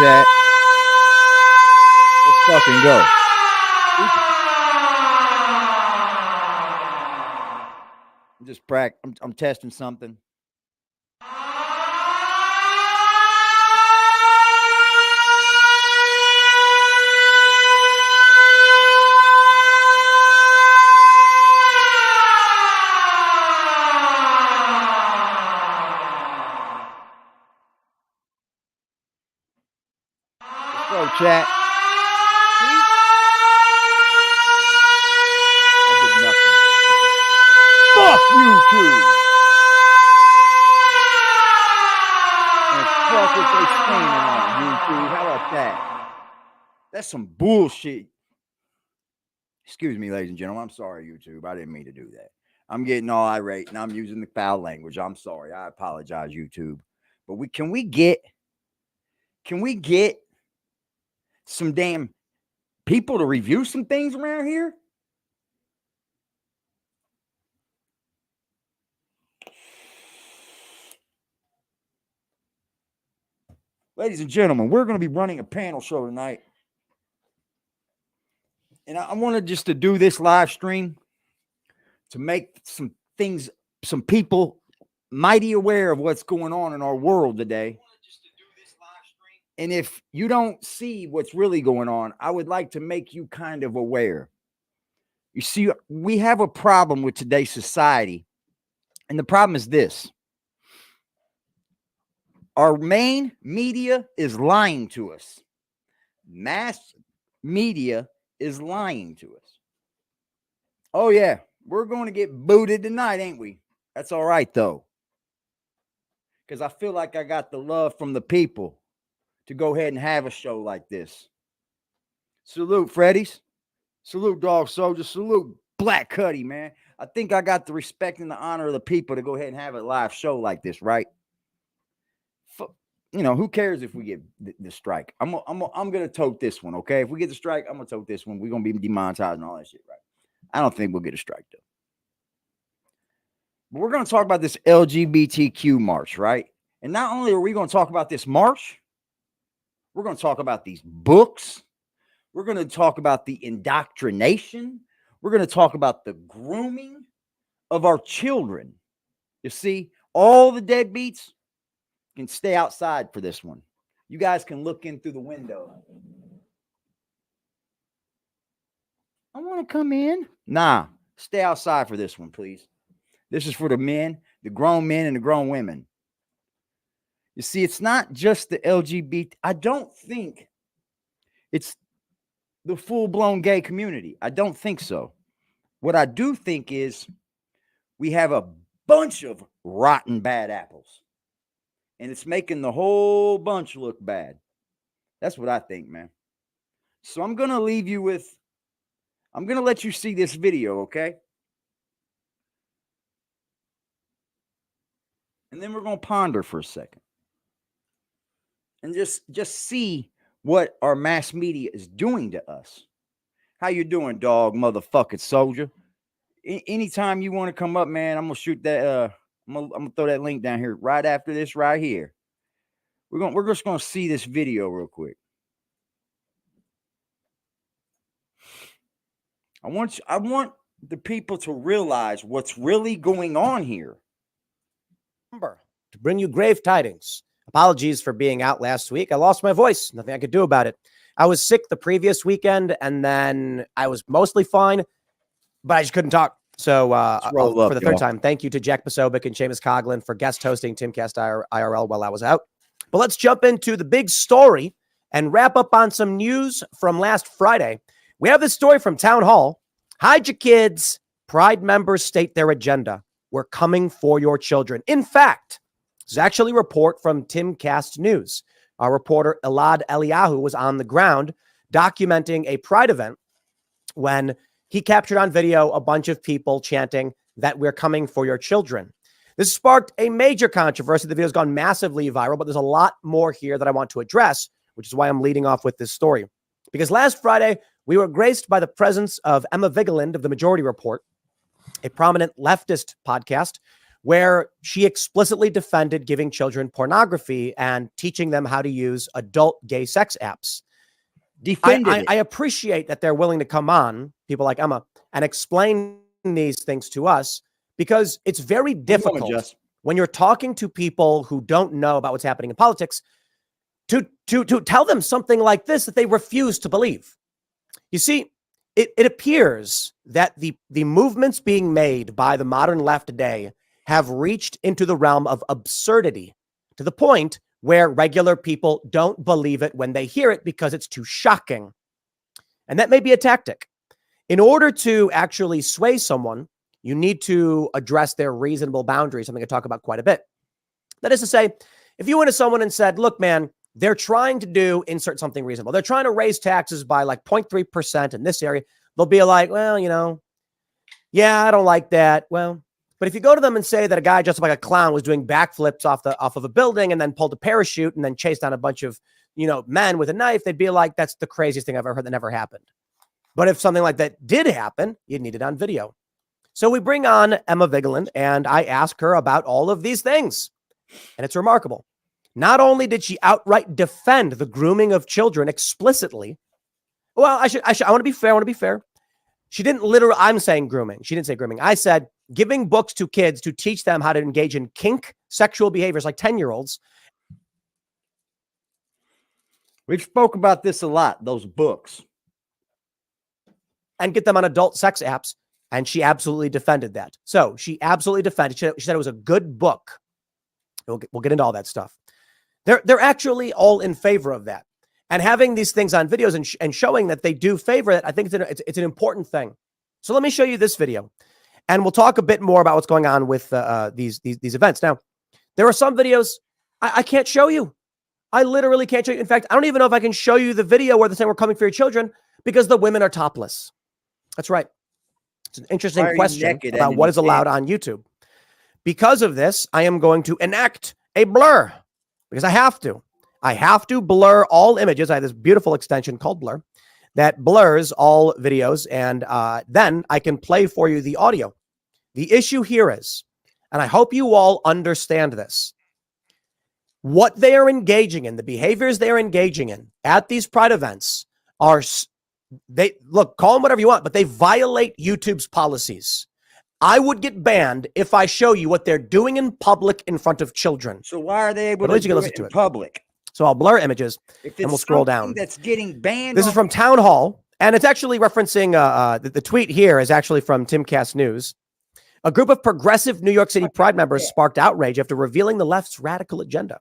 chat. Let's fucking go. I'm just I'm testing something. Let's go, chat. Fuck YouTube. And fuck what they screaming on YouTube. How about that? That's some bullshit. Excuse me, ladies and gentlemen. I'm sorry, YouTube. I didn't mean to do that. I'm getting all irate and I'm using the foul language. I'm sorry. I apologize, YouTube. But can we get some damn people to review some things around here? Ladies and gentlemen, we're going to be running a panel show tonight. And I wanted just to do this live stream to make some people mighty aware of what's going on in our world today. And if you don't see what's really going on, I would like to make you kind of aware. You see, we have a problem with today's society. And the problem is this. Our main media is lying to us. Mass media is lying to us. Oh, yeah. We're going to get booted tonight, ain't we? That's all right, though. Because I feel like I got the love from the people to go ahead and have a show like this. Salute, Freddy's. Salute, Dog Soldier. Salute, Black Cuddy, man. I think I got the respect and the honor of the people to go ahead and have a live show like this, right? You know, who cares if we get the strike? I'm gonna tote this one, okay? If we get the strike, I'm gonna tote this one. We're gonna be demonetized and all that shit, right? I don't think we'll get a strike though. But we're gonna talk about this LGBTQ march, right? And not only are we gonna talk about this march, we're gonna talk about these books. We're gonna talk about the indoctrination. We're gonna talk about the grooming of our children. You see, all the deadbeats can stay outside for this one. You guys can look in through the window. I want to come in. Nah, stay outside for this one, please. This is for the men, the grown men and the grown women. You see, it's not just the LGBT. I don't think it's the full-blown gay community. I don't think so. What I do think is we have a bunch of rotten bad apples. And it's making the whole bunch look bad. That's what I think, man. So I'm going to leave you with, I'm going to let you see this video, okay? And then we're going to ponder for a second. And just see what our mass media is doing to us. How you doing, dog, motherfucking soldier? Anytime you want to come up, man, I'm going to shoot that, I'm gonna throw that link down here right after this right here. We're just gonna see this video real quick. I want the people to realize what's really going on here. To bring you grave tidings. Apologies for being out last week. I lost my voice. Nothing I could do about it. I was sick the previous weekend, and then I was mostly fine, but I just couldn't talk. So for the third time, thank you to Jack Posobiec and Seamus Coughlin for guest hosting Timcast IRL while I was out. But let's jump into the big story and wrap up on some news from last Friday. We have this story from Town Hall. Hide your kids. Pride members state their agenda. We're coming for your children. In fact, this is actually a report from Timcast News. Our reporter Elad Eliyahu was on the ground documenting a Pride event when he captured on video a bunch of people chanting that we're coming for your children. This sparked a major controversy. The video's gone massively viral, but there's a lot more here that I want to address, which is why I'm leading off with this story. Because last Friday, we were graced by the presence of Emma Vigeland of The Majority Report, a prominent leftist podcast, where she explicitly defended giving children pornography and teaching them how to use adult gay sex apps. I appreciate that they're willing to come on, people like Emma, and explain these things to us, because it's very difficult when you're talking to people who don't know about what's happening in politics to tell them something like this that they refuse to believe. You see, it appears that the movements being made by the modern left today have reached into the realm of absurdity, to the point where regular people don't believe it when they hear it because it's too shocking. And that may be a tactic. In order to actually sway someone, you need to address their reasonable boundaries, something I talk about quite a bit. That is to say, if you went to someone and said, look, man, they're trying to do insert something reasonable. They're trying to raise taxes by like 0.3% in this area. They'll be like, well, you know, yeah, I don't like that. Well, but if you go to them and say that a guy dressed up like a clown was doing backflips off of a building and then pulled a parachute and then chased down a bunch of, you know, men with a knife, they'd be like, that's the craziest thing I've ever heard that never happened. But if something like that did happen, you'd need it on video. So we bring on Emma Vigeland and I ask her about all of these things. And it's remarkable. Not only did she outright defend the grooming of children explicitly. Well, I want to be fair. She didn't literally, I'm saying grooming. She didn't say grooming. I said giving books to kids to teach them how to engage in kink sexual behaviors like 10-year-olds. We've spoke about this a lot, those books. And get them on adult sex apps. And she absolutely defended that. So she absolutely defended. She said it was a good book. We'll get into all that stuff. They're actually all in favor of that. And having these things on videos and showing that they do favor it, I think it's an important thing. So let me show you this video. And we'll talk a bit more about what's going on with these events. Now, there are some videos I can't show you. I literally can't show you. In fact, I don't even know if I can show you the video where they're saying we're coming for your children because the women are topless. That's right. It's an interesting question about what is allowed on YouTube. Because of this, I am going to enact a blur because I have to. I have to blur all images. I have this beautiful extension called Blur that blurs all videos, and then I can play for you the audio. The issue here is, and I hope you all understand this, what they are engaging in, the behaviors they are engaging in at these Pride events are, call them whatever you want, but they violate YouTube's policies. I would get banned if I show you what they're doing in public in front of children. So why are they able to do it in public? So I'll blur images and we'll scroll down. That's getting banned. This is from Town Hall, and it's actually referencing the tweet here is actually from Timcast News. A group of progressive New York City Pride members sparked outrage after revealing the left's radical agenda.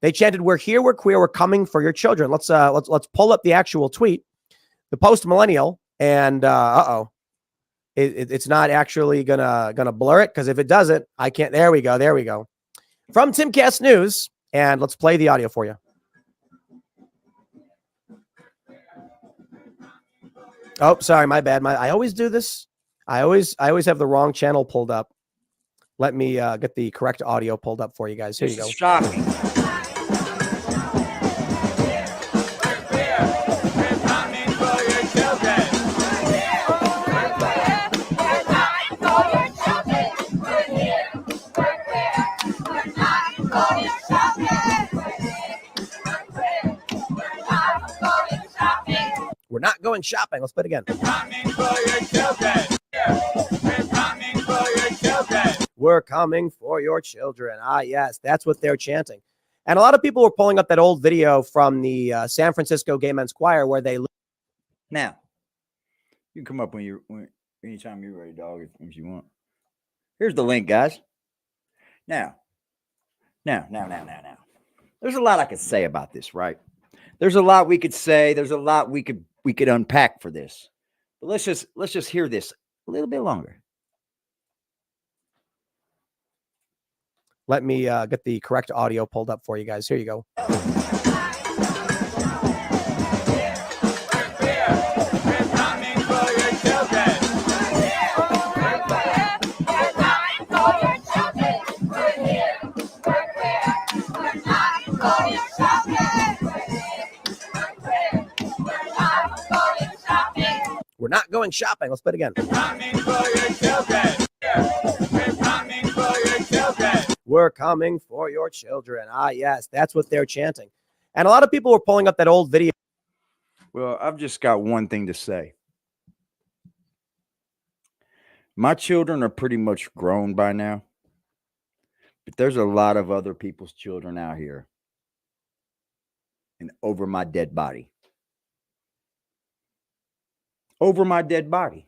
They chanted, "We're here, we're queer, we're coming for your children." Let's pull up the actual tweet. The post-millennial, and it's not actually gonna blur it, because if it doesn't, I can't. There we go. From Timcast News, and let's play the audio for you. Oh, sorry, my bad. I always do this. I always have the wrong channel pulled up. Let me get the correct audio pulled up for you guys. Here you go. Shocking. We're not going shopping. Let's play it again. We're coming for your children. We're coming for your children. We're coming for your children. Ah, yes, that's what they're chanting. And a lot of people were pulling up that old video from the San Francisco Gay Men's Choir where they. Now, you can come up anytime you're ready, dog, if you want. Here's the link, guys. Now. There's a lot I could say about this, right? There's a lot we could say. There's a lot we could unpack for this. But let's just hear this a little bit longer. Let me get the correct audio pulled up for you guys. Here you go. We're not going shopping. Let's play it again. We're coming for your children. We're coming for your children. we're coming for your children. Ah, yes, that's what they're chanting. And a lot of people were pulling up that old video. Well, I've just got one thing to say. My children are pretty much grown by now, but there's a lot of other people's children out here and over my dead body. Over my dead body.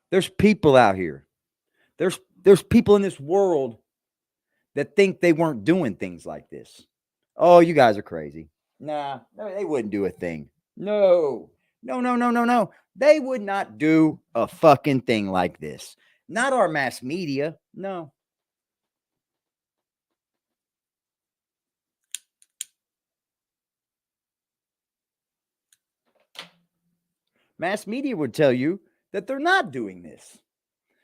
There's people out here. There's people in this world that think they weren't doing things like this. Oh, you guys are crazy. Nah, no, they wouldn't do a thing. No. They would not do a fucking thing like this. Not our mass media. No. Mass media would tell you that they're not doing this.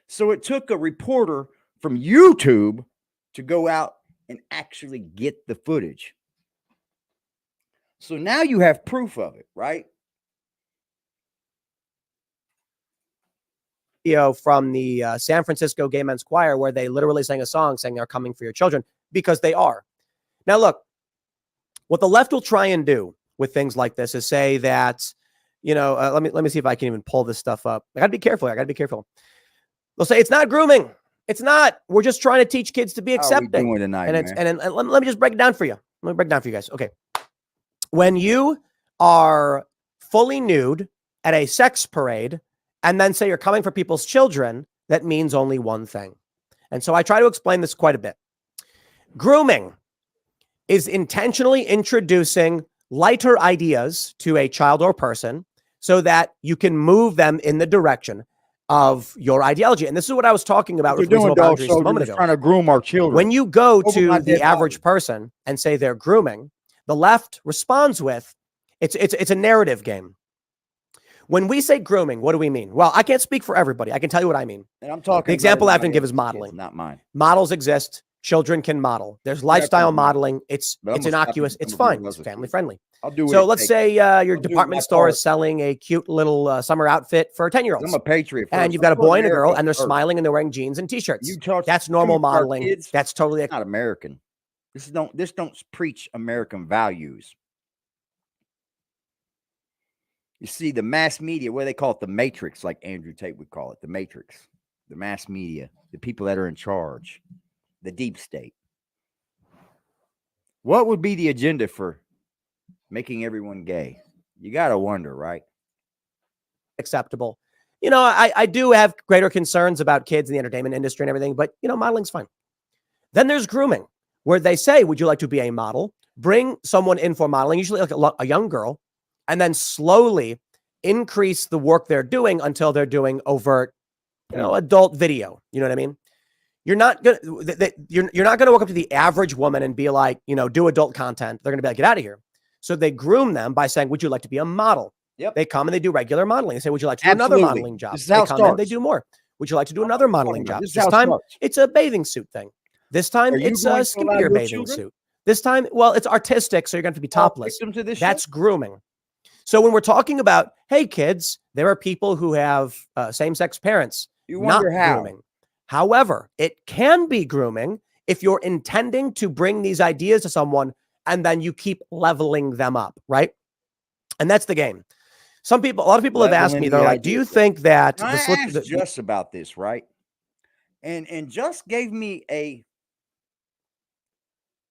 So it took a reporter from YouTube to go out and actually get the footage. So now you have proof of it, right? Video from the San Francisco Gay Men's Choir where they literally sang a song saying they're coming for your children, because they are. Now, look, what the left will try and do with things like this is say that, you know, let me see if I can even pull this stuff up. I gotta be careful. I gotta be careful. They'll say it's not grooming. It's not. We're just trying to teach kids to be accepting. How are we doing tonight, and let me just break it down for you. Let me break it down for you guys. Okay. When you are fully nude at a sex parade and then say you're coming for people's children, that means only one thing. And so I try to explain this quite a bit. Grooming is intentionally introducing lighter ideas to a child or person so that you can move them in the direction of your ideology. And this is what I was talking about with reasonable boundaries a moment ago. Trying to groom our children. When you go to the average person and say they're grooming, the left responds with, it's a narrative game. When we say grooming, what do we mean? Well, I can't speak for everybody. I can tell you what I mean. And I'm talking. The example I often give is modeling. Not mine. Models exist. Children can model. There's lifestyle modeling. It's innocuous. It's fine. It's family friendly. I'll do it. So let's say your department store is selling a cute little summer outfit for 10-year-olds. I'm a patriot. And you've got a boy and a girl, and they're smiling and they're wearing jeans and t-shirts. That's normal modeling. That's totally not American. This don't preach American values. You see, the mass media, what do they call it? The Matrix, like Andrew Tate would call it, the Matrix, the mass media, the people that are in charge, the deep state. What would be the agenda for making everyone gay? You got to wonder, right? Acceptable. You know, I do have greater concerns about kids in the entertainment industry and everything, but, you know, modeling's fine. Then there's grooming, where they say, would you like to be a model? Bring someone in for modeling, usually like a young girl, and then slowly increase the work they're doing until they're doing overt, you know, adult video. You know what I mean? You're not gonna walk up to the average woman and be like, you know, do adult content. They're gonna be like, get out of here. So they groom them by saying, would you like to be a model? Yep. They come and they do regular modeling. They say, would you like to do another modeling job? They come and they do more. Would you like to do another modeling job? This time it's a bathing suit thing. This time it's a skimpier bathing suit. This time, well, it's artistic, so you're going to have to be topless. That's grooming. So when we're talking about, hey, kids, there are people who have same-sex parents. You wonder how. Grooming. However, it can be grooming if you're intending to bring these ideas to someone and then you keep leveling them up, right? And that's the game. A lot of people have asked me, they're like, do you think that... I asked Just about this, right? And Just gave me a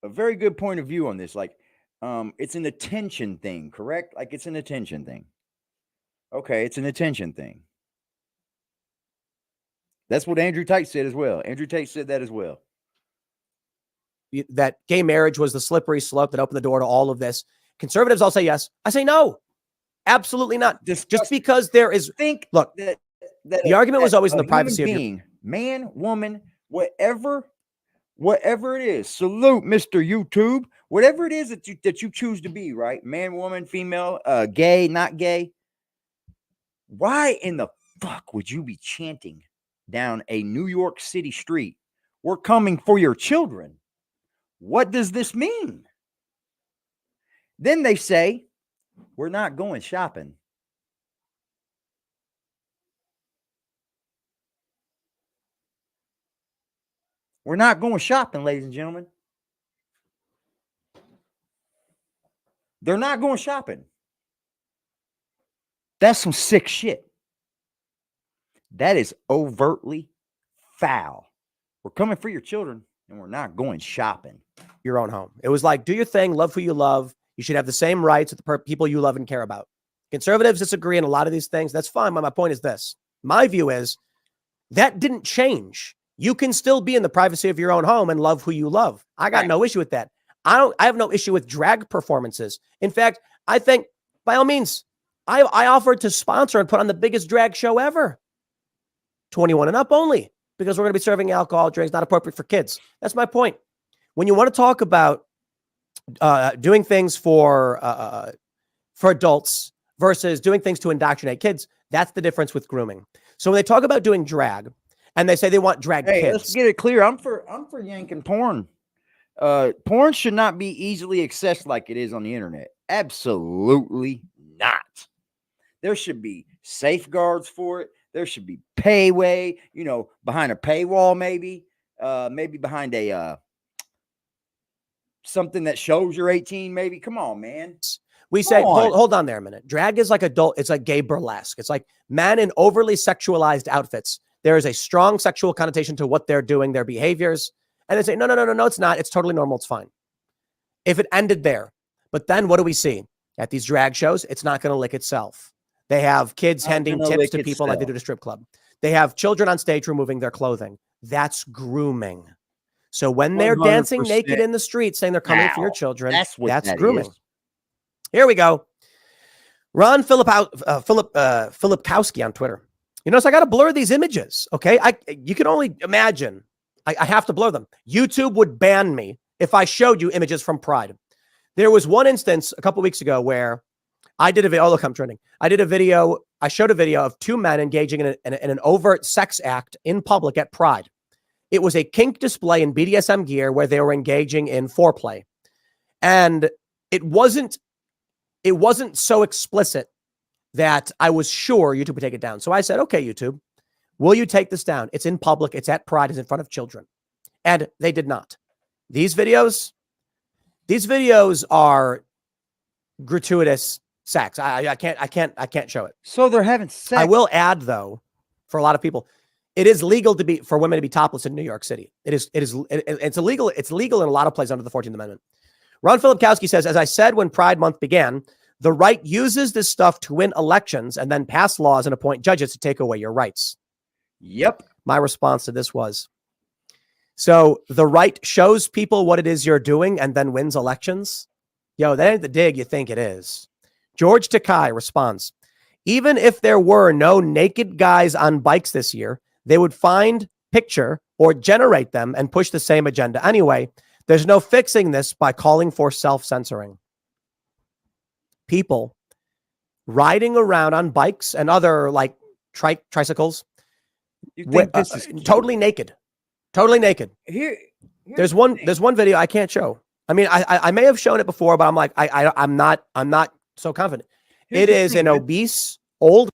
very good point of view on this. Like, it's an attention thing, correct? Like, it's an attention thing. Okay, it's an attention thing. That's what Andrew Tate said as well. Andrew Tate said that as well. That gay marriage was the slippery slope that opened the door to all of this. Conservatives all say yes. I say no. Absolutely not. Just because there is... Look, the argument was always in the privacy of your... Man, woman, whatever it is. Salute, Mr. YouTube. Whatever it is that you choose to be, right? Man, woman, female, gay, not gay. Why in the fuck would you be chanting down a New York City street? We're coming for your children. What does this mean? Then they say, we're not going shopping. We're not going shopping, ladies and gentlemen. They're not going shopping. That's some sick shit. That is overtly foul. We're coming for your children, and we're not going shopping. Your own home. It was like, do your thing, love who you love. You should have the same rights with the people you love and care about. Conservatives disagree on a lot of these things. That's fine. But my point is this. My view is that didn't change. You can still be in the privacy of your own home and love who you love. I got no issue with that. I have no issue with drag performances. In fact, I think by all means, I offered to sponsor and put on the biggest drag show ever. 21 and up only, because we're going to be serving alcohol, drinks, not appropriate for kids. That's my point. When you want to talk about doing things for adults versus doing things to indoctrinate kids, that's the difference with grooming. So when they talk about doing drag and they say they want drag kids. Let's get it clear. I'm for yanking porn. Porn should not be easily accessed like it is on the internet. Absolutely not. There should be safeguards for it. There should be payway, behind a paywall, maybe behind a something that shows you're 18, maybe. Come on, man. We say, hold on there a minute. Drag is like adult. It's like gay burlesque. It's like men in overly sexualized outfits. There is a strong sexual connotation to what they're doing, their behaviors. And they say, no, it's not. It's totally normal. It's fine. If it ended there. But then what do we see? At these drag shows, it's not going to lick itself. They have kids handing tips to people like they do at a strip club. They have children on stage removing their clothing. That's grooming. So when they're dancing naked in the street saying they're coming for your children, that's grooming. Is. Here we go. Ron Filipowski on Twitter. You notice I got to blur these images, okay? You can only imagine. I have to blur them. YouTube would ban me if I showed you images from Pride. There was one instance a couple weeks ago where I did a video. Oh, look, I'm trending. I showed a video of two men engaging in an overt sex act in public at Pride. It was a kink display in BDSM gear where they were engaging in foreplay. And it wasn't so explicit that I was sure YouTube would take it down. So I said, okay, YouTube, will you take this down? It's in public. It's at Pride. It's in front of children. And they did not. These videos are gratuitous sex. I can't show it. So they're having sex. I will add, though, for a lot of people, it is legal for women to be topless in New York City. It's illegal. It's legal in a lot of places under the 14th Amendment. Ron Filipowski says, as I said when Pride Month began, the right uses this stuff to win elections and then pass laws and appoint judges to take away your rights. Yep. My response to this was, so the right shows people what it is you're doing and then wins elections? Yo, that ain't the dig you think it is. George Takai responds, even if there were no naked guys on bikes this year, they would find, picture, or generate them and push the same agenda anyway. There's no fixing this by calling for self-censoring. People riding around on bikes and other like tricycles, totally naked. There's one video I can't show. I mean, I may have shown it before, but I'm like, I'm not so confident. It is an obese old.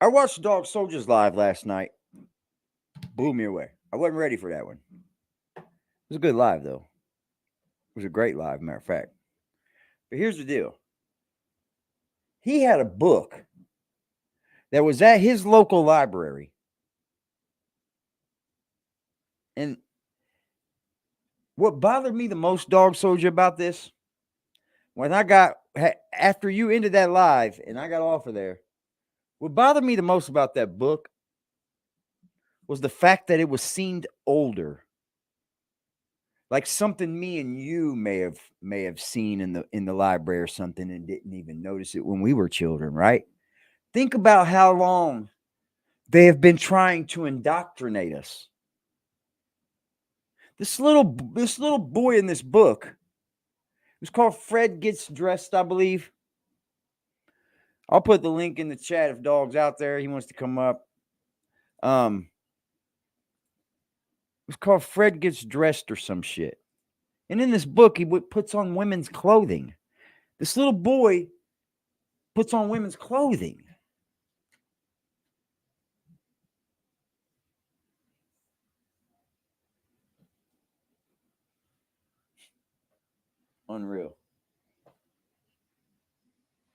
I watched Dog Soldiers live last night. Blew me away. I wasn't ready for that one. It was a good live, though. It was a great live, matter of fact. But here's the deal. He had a book that was at his local library. And what bothered me the most, Dog Soldier, about this, when after you ended that live and I got off of there, what bothered me the most about that book was the fact that it seemed older. Like something me and you may have seen in the library or something and didn't even notice it when we were children, right? Think about how long they have been trying to indoctrinate us. This little boy in this book, it was called Fred Gets Dressed, I believe. I'll put the link in the chat if Dog's out there. He wants to come up. It was called Fred Gets Dressed or some shit. And in this book, he puts on women's clothing. This little boy puts on women's clothing. Unreal.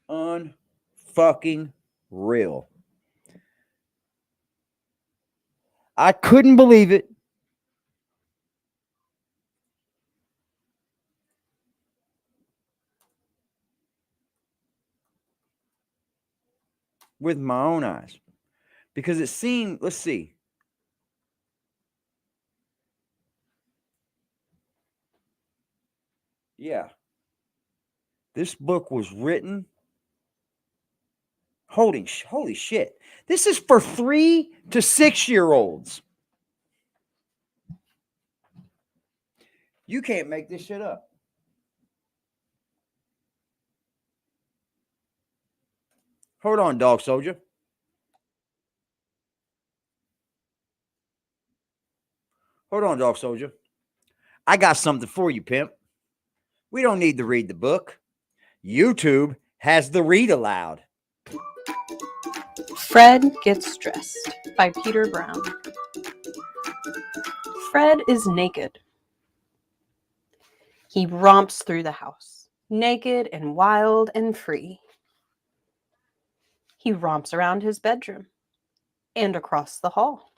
Unfucking real. I couldn't believe it. With my own eyes. Because it seemed, let's see. Yeah. This book was written. Holy shit. This is for 3 to 6-year-olds. You can't make this shit up. Hold on, Dog Soldier. Hold on, Dog Soldier. I got something for you, Pimp. We don't need to read the book. YouTube has the read aloud. Fred Gets Dressed by Peter Brown. Fred is naked. He romps through the house, naked and wild and free. He romps around his bedroom and across the hall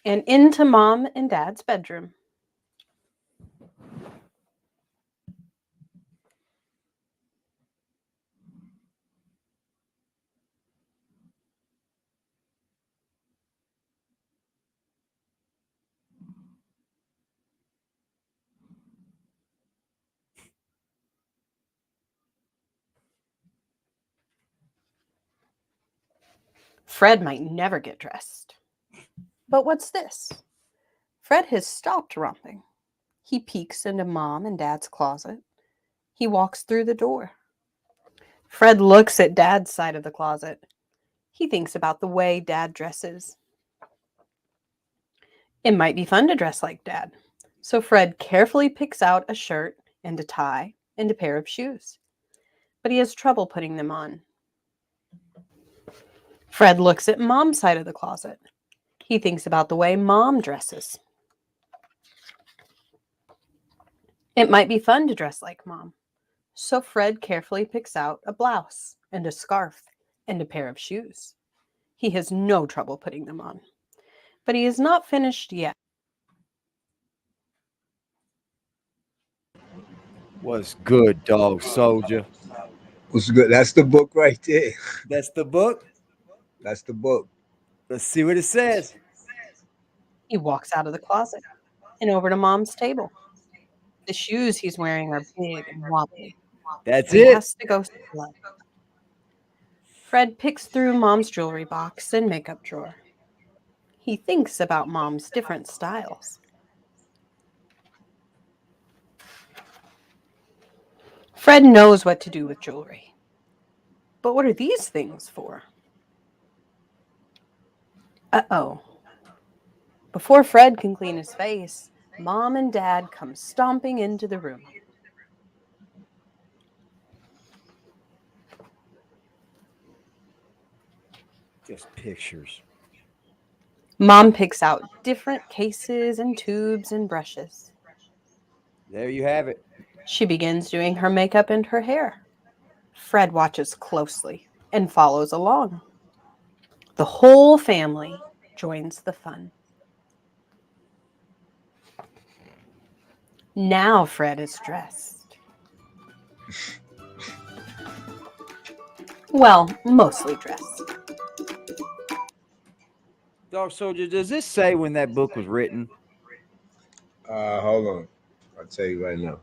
and into Mom and Dad's bedroom. Fred might never get dressed. But what's this? Fred has stopped romping. He peeks into Mom and Dad's closet. He walks through the door. Fred looks at Dad's side of the closet. He thinks about the way Dad dresses. It might be fun to dress like Dad. So Fred carefully picks out a shirt and a tie and a pair of shoes. But he has trouble putting them on. Fred looks at Mom's side of the closet. He thinks about the way Mom dresses. It might be fun to dress like Mom. So Fred carefully picks out a blouse and a scarf and a pair of shoes. He has no trouble putting them on. But he is not finished yet. What's good, Dog Soldier? What's good? That's the book right there. That's the book. That's the book. Let's see what it says. He walks out of the closet and over to Mom's table. The shoes he's wearing are big and wobbly. That's He it. has to go slow. Fred picks through Mom's jewelry box and makeup drawer. He thinks about Mom's different styles. Fred knows what to do with jewelry. But what are these things for? Uh-oh. Before Fred can clean his face, Mom and Dad come stomping into the room. Just pictures. Mom picks out different cases and tubes and brushes. There you have it. She begins doing her makeup and her hair. Fred watches closely and follows along. The whole family joins the fun. Now Fred is dressed. Well, mostly dressed. Dog Soldier, does this say when that book was written? Hold on. I'll tell you right now.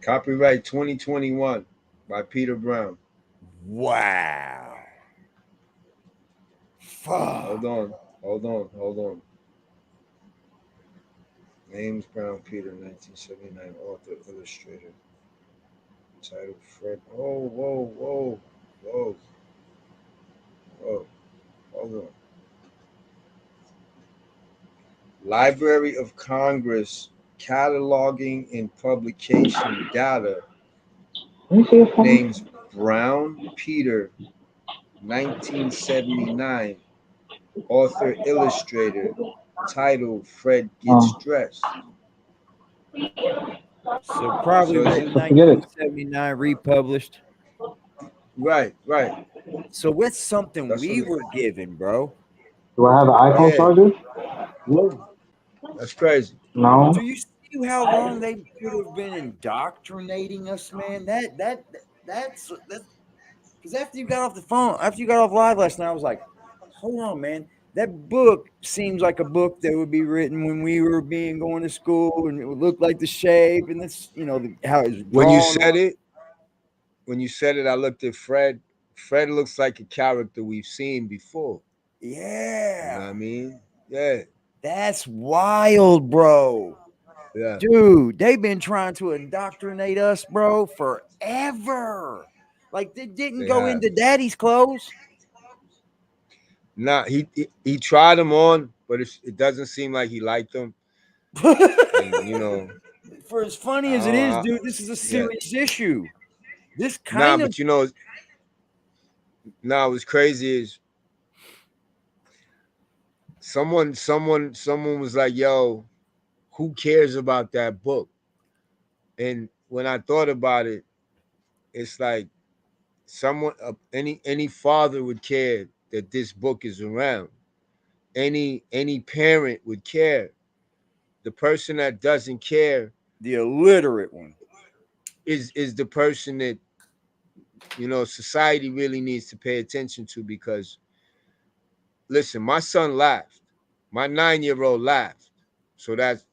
Copyright 2021 by Peter Brown. Wow. Fuck. Hold on. James Brown Peter, 1979, author, illustrator. Title Fred. Whoa. Hold on. Library of Congress cataloging and publication data Let me see your phone. names Brown Peter, 1979, author illustrator, title Fred Gets Dressed. So probably So is written it Let's get it. 1979, republished. right? So what's something That's we what were given, bro? Do I have an iPhone Yeah. charger? That's crazy. Do No. you see how long they could have been indoctrinating us, man? That's because after you got off the phone, after you got off live last night, I was like, hold on, man. That book seems like a book that would be written when we were going to school, and it would look like the shape and this, how it's When you drawn. said it, I looked at Fred. Fred looks like a character we've seen before. You know what Yeah, I mean? Yeah. that's wild, bro. Yeah. Dude, they've been trying to indoctrinate us, bro, forever. Like they didn't They go have. into daddy's clothes. Nah, he tried them on, but it doesn't seem like he liked them. And For as funny as it is, dude, this is a serious issue. This kind of but what's crazy is someone was like, yo, who cares about that book? And when I thought about it, it's like someone any father would care that this book is around. Any parent would care. The person that doesn't care the illiterate one. is the person that society really needs to pay attention to, because listen, my son laughed. My 9-year-old laughed. So that's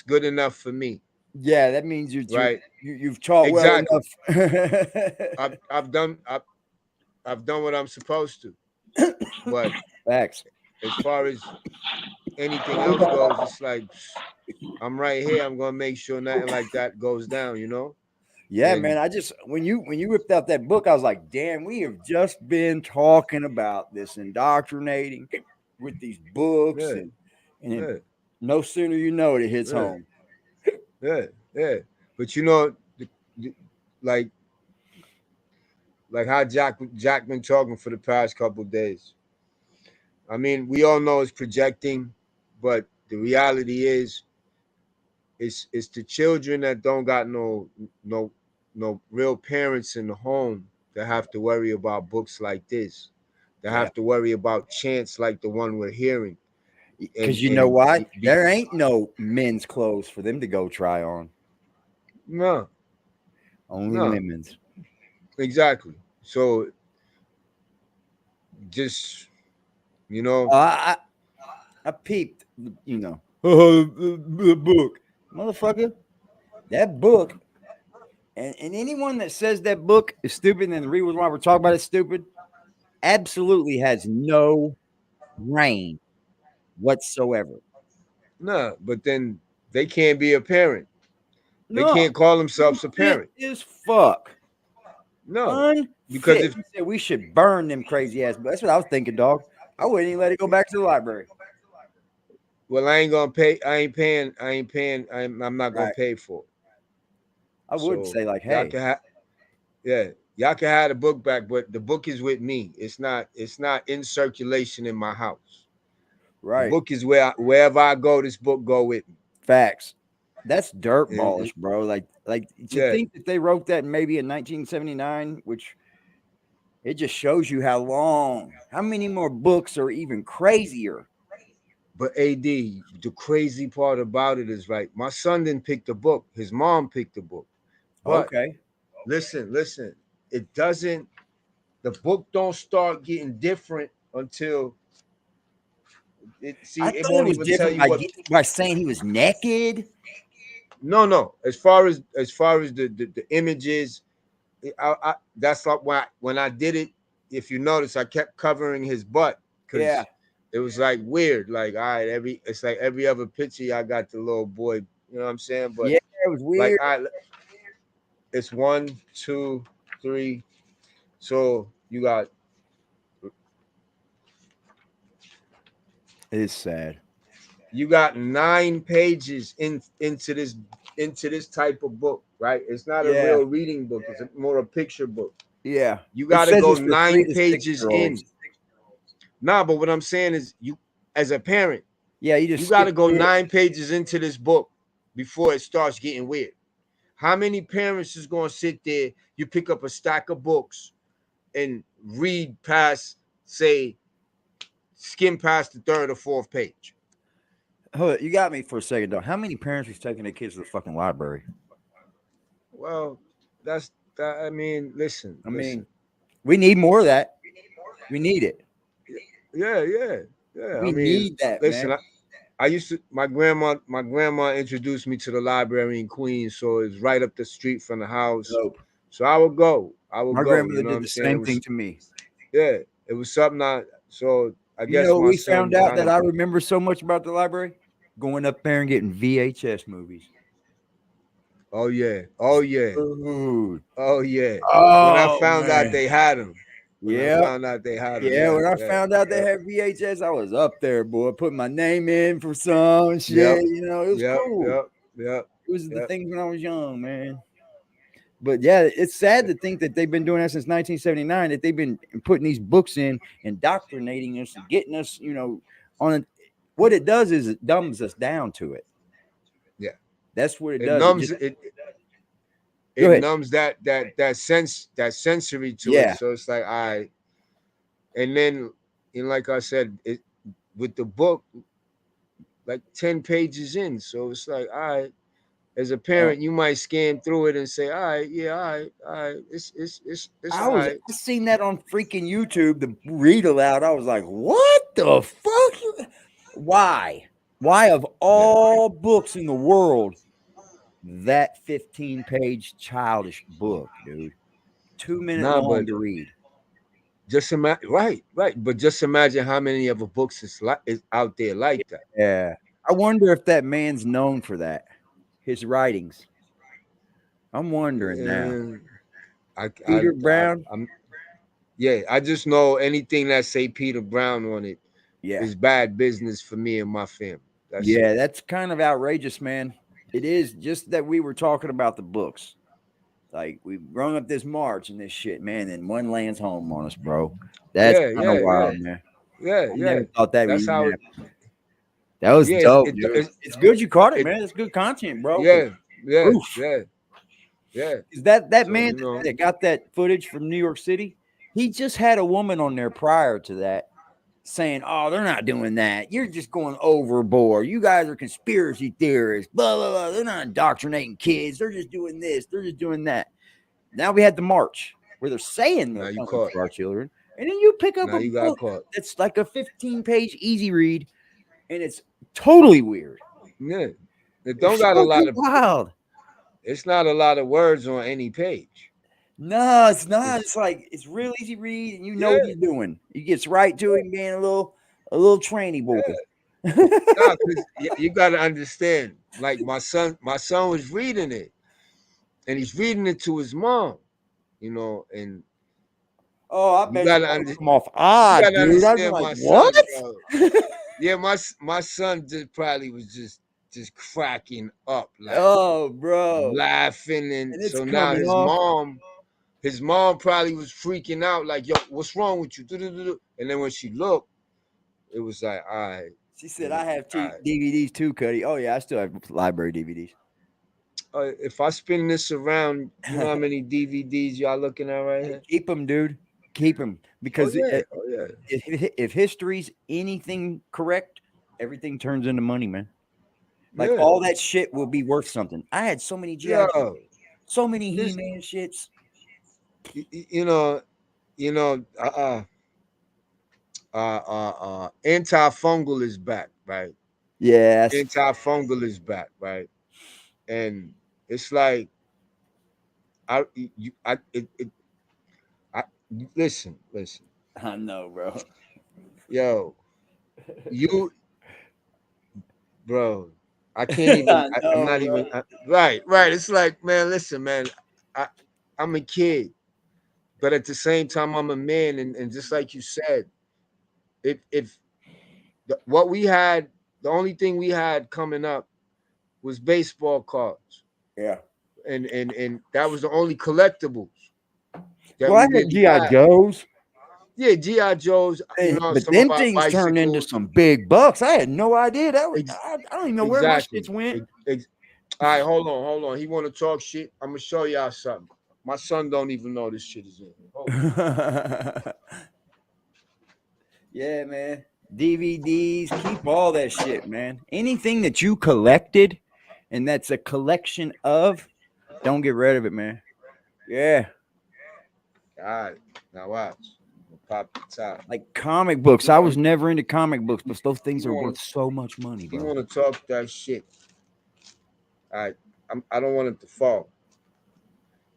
good enough for me. Yeah, that means Right. you've taught Exactly. well enough. I've done what I'm supposed to. But Facts. as far as anything else goes, it's like I'm right here. I'm gonna make sure nothing like that goes down, Yeah, And- man. I just when you ripped out that book, I was like, damn, we have just been talking about this indoctrinating with these books, Yeah. and no sooner you know it hits home. Yeah. But like how Jack been talking for the past couple of days. I mean, we all know it's projecting, but the reality is, it's the children that don't got no real parents in the home that have to worry about books like this. That have to worry about chants like the one we're hearing. Because you know why? There ain't no men's clothes for them to go try on. No. Only No. women's. Exactly. So just I peeped, the book, motherfucker. That book, and anyone that says that book is stupid and the reason why we're talking about it stupid, absolutely has no brain whatsoever. no, but then they can't be a parent. They No, can't call themselves a parent. Is fuck. No, Unfit. because if You said we should burn them crazy ass, but that's what I was thinking, dog. I wouldn't even let it go back to the library. well, I ain't gonna pay. I ain't paying. I'm not gonna Right. pay for it. I would say like, y'all hey, can y'all can have the book back, but the book is with me. It's not in circulation in my house. right? The book is wherever I go. This book go with me. Facts. That's dirt And ballish, bro. Like to think that they wrote that maybe in 1979, which it just shows you how many more books are even crazier. But AD, the crazy part about it is, right, my son didn't pick the book. His mom picked the book. But Okay. listen, it doesn't, the book don't start getting different until it won't even tell you what by saying he was naked. No. As far as the images, that's like when I did it, if you notice, I kept covering his butt because it was like weird. Like, all right, it's like every other picture I got the little boy, you know what I'm saying? But yeah, it was weird. like, it's 1, 2, 3. So you got. It's sad. You got 9 pages into this type of book, right? It's not a Yeah. real reading book. It's more a picture book. Yeah. You It got to says go it's for 9 3 to pages 6-year-olds. in. Nah, but what I'm saying is, you, as a parent, Yeah, you just you got to skip go through it. 9 pages into this book before it starts getting weird. How many parents is going to sit there? You pick up a stack of books and read past, say, skim past the 3rd or 4th page. Hold it, you got me for a second though. How many parents are taking their kids to the fucking library? Well, that's that. I mean, listen. I mean, listen. we need more of that. We need it. Yeah. We I mean, need that, listen. man. I used to. My grandma introduced me to the library in Queens, so it's right up the street from the house. Dope. So I would go. My You grandmother know what did I'm the saying? same thing to me. Yeah, it was something. So I You guess know, my we son found out kind that of. I remember so much about the library. Going up there and getting VHS movies. Oh yeah. Dude. Oh yeah. When I Oh found out man. they had them. When I Yeah. found out they had them. Yeah. When I Yeah. found out they had VHS, I was up there, boy. Putting my name in for some shit. Yep. You know, it was cool. Yep. It was the things when I was young, man. But yeah, it's sad to think that they've been doing that since 1979, that they've been putting these books in, indoctrinating us, and getting us, you know, on it. What it does is it dumbs us down to it. Yeah. That's what it It does. numbs Go it ahead. numbs that sensory to Yeah. it. So it's like, all right. And then, like I said, with the book, like 10 pages in. So it's like, all right. As a parent, you might scan through it and say, all right, it's all right. I seen that on freaking YouTube, the read aloud. I was like, what the fuck? Why? Why of all books in the world, that 15-page childish book, dude? 2-minute Nah, long but to read. just imagine, right. But just imagine how many other books is out there like that. Yeah. I wonder if that man's known for that. His writings. I'm wondering now. And Peter Brown. I just know anything that say Peter Brown on it Yeah. is bad business for me and my family. That's Yeah, it. that's kind of outrageous, man. It is just that we were talking about the books. Like we've grown up this March and this shit, man, and one lands home on us, bro. That's kind of wild, man. I never thought that would That's even how happen. That was dope, dude. It's good you caught it, man. It's good content, bro. Yeah. Is that So, man that got that footage from New York City? He just had a woman on there prior to that saying, "Oh, they're not doing that. You're just going overboard. You guys are conspiracy theorists. Blah blah blah. They're not indoctrinating kids. They're just doing this. They're just doing that." Now we had the march where they're saying they're coming for our children, and then you pick up a book that's like a 15-page easy read, and it's totally weird. Yeah, it don't got a lot of wild. It's not a lot of words on any page. No, it's not. It's like it's real easy read, and you know what he's doing. He gets right to it, being a little trainee boy. Yeah. No, you got to understand. Like my son was reading it, and he's reading it to his mom. You know, and I bet you come off you gotta dude. I'd be understand like, my what? son, bro. Yeah, my son probably was just cracking up, like bro, laughing, and it's so now coming his mom probably was freaking out, like, yo, what's wrong with you? And then when she looked, it was like, all right. She said, I have DVDs too, Cuddy. Oh yeah, I still have library DVDs. If I spin this around, you know how many DVDs y'all looking at right here? Keep them, dude. Keep them, because if history's anything correct, everything turns into money, man. Like all that shit will be worth something. I had so many so many He-Man shits. Antifungal is back, right? Yeah, antifungal is back, right? And it's like listen. I know, bro. Yo, bro, I can't even. I'm not even. Right. It's like, man, listen, man, I'm a kid, but at the same time, I'm a man, and just like you said, if what we had the only thing we had coming up was baseball cards. Yeah. And that was the only collectibles that Well, I we had really G.I. had. Joes. Yeah, G.I. Joes, you know, But some of them our things turned into bicycles. some big bucks. I had no idea that was. I don't even know where my Exactly. shits went. All right, hold on. He want to talk shit. I'm gonna show y'all something. My son don't even know this shit is in here. Hold on. Yeah, man. DVDs, keep all that shit, man. Anything that you collected and that's a collection of, don't get rid of it, man. Yeah. All right, now watch. Pop the top. Like comic books. I was never into comic books, but those things are worth so much money, You bro. want to talk that shit? All right, I don't want it to fall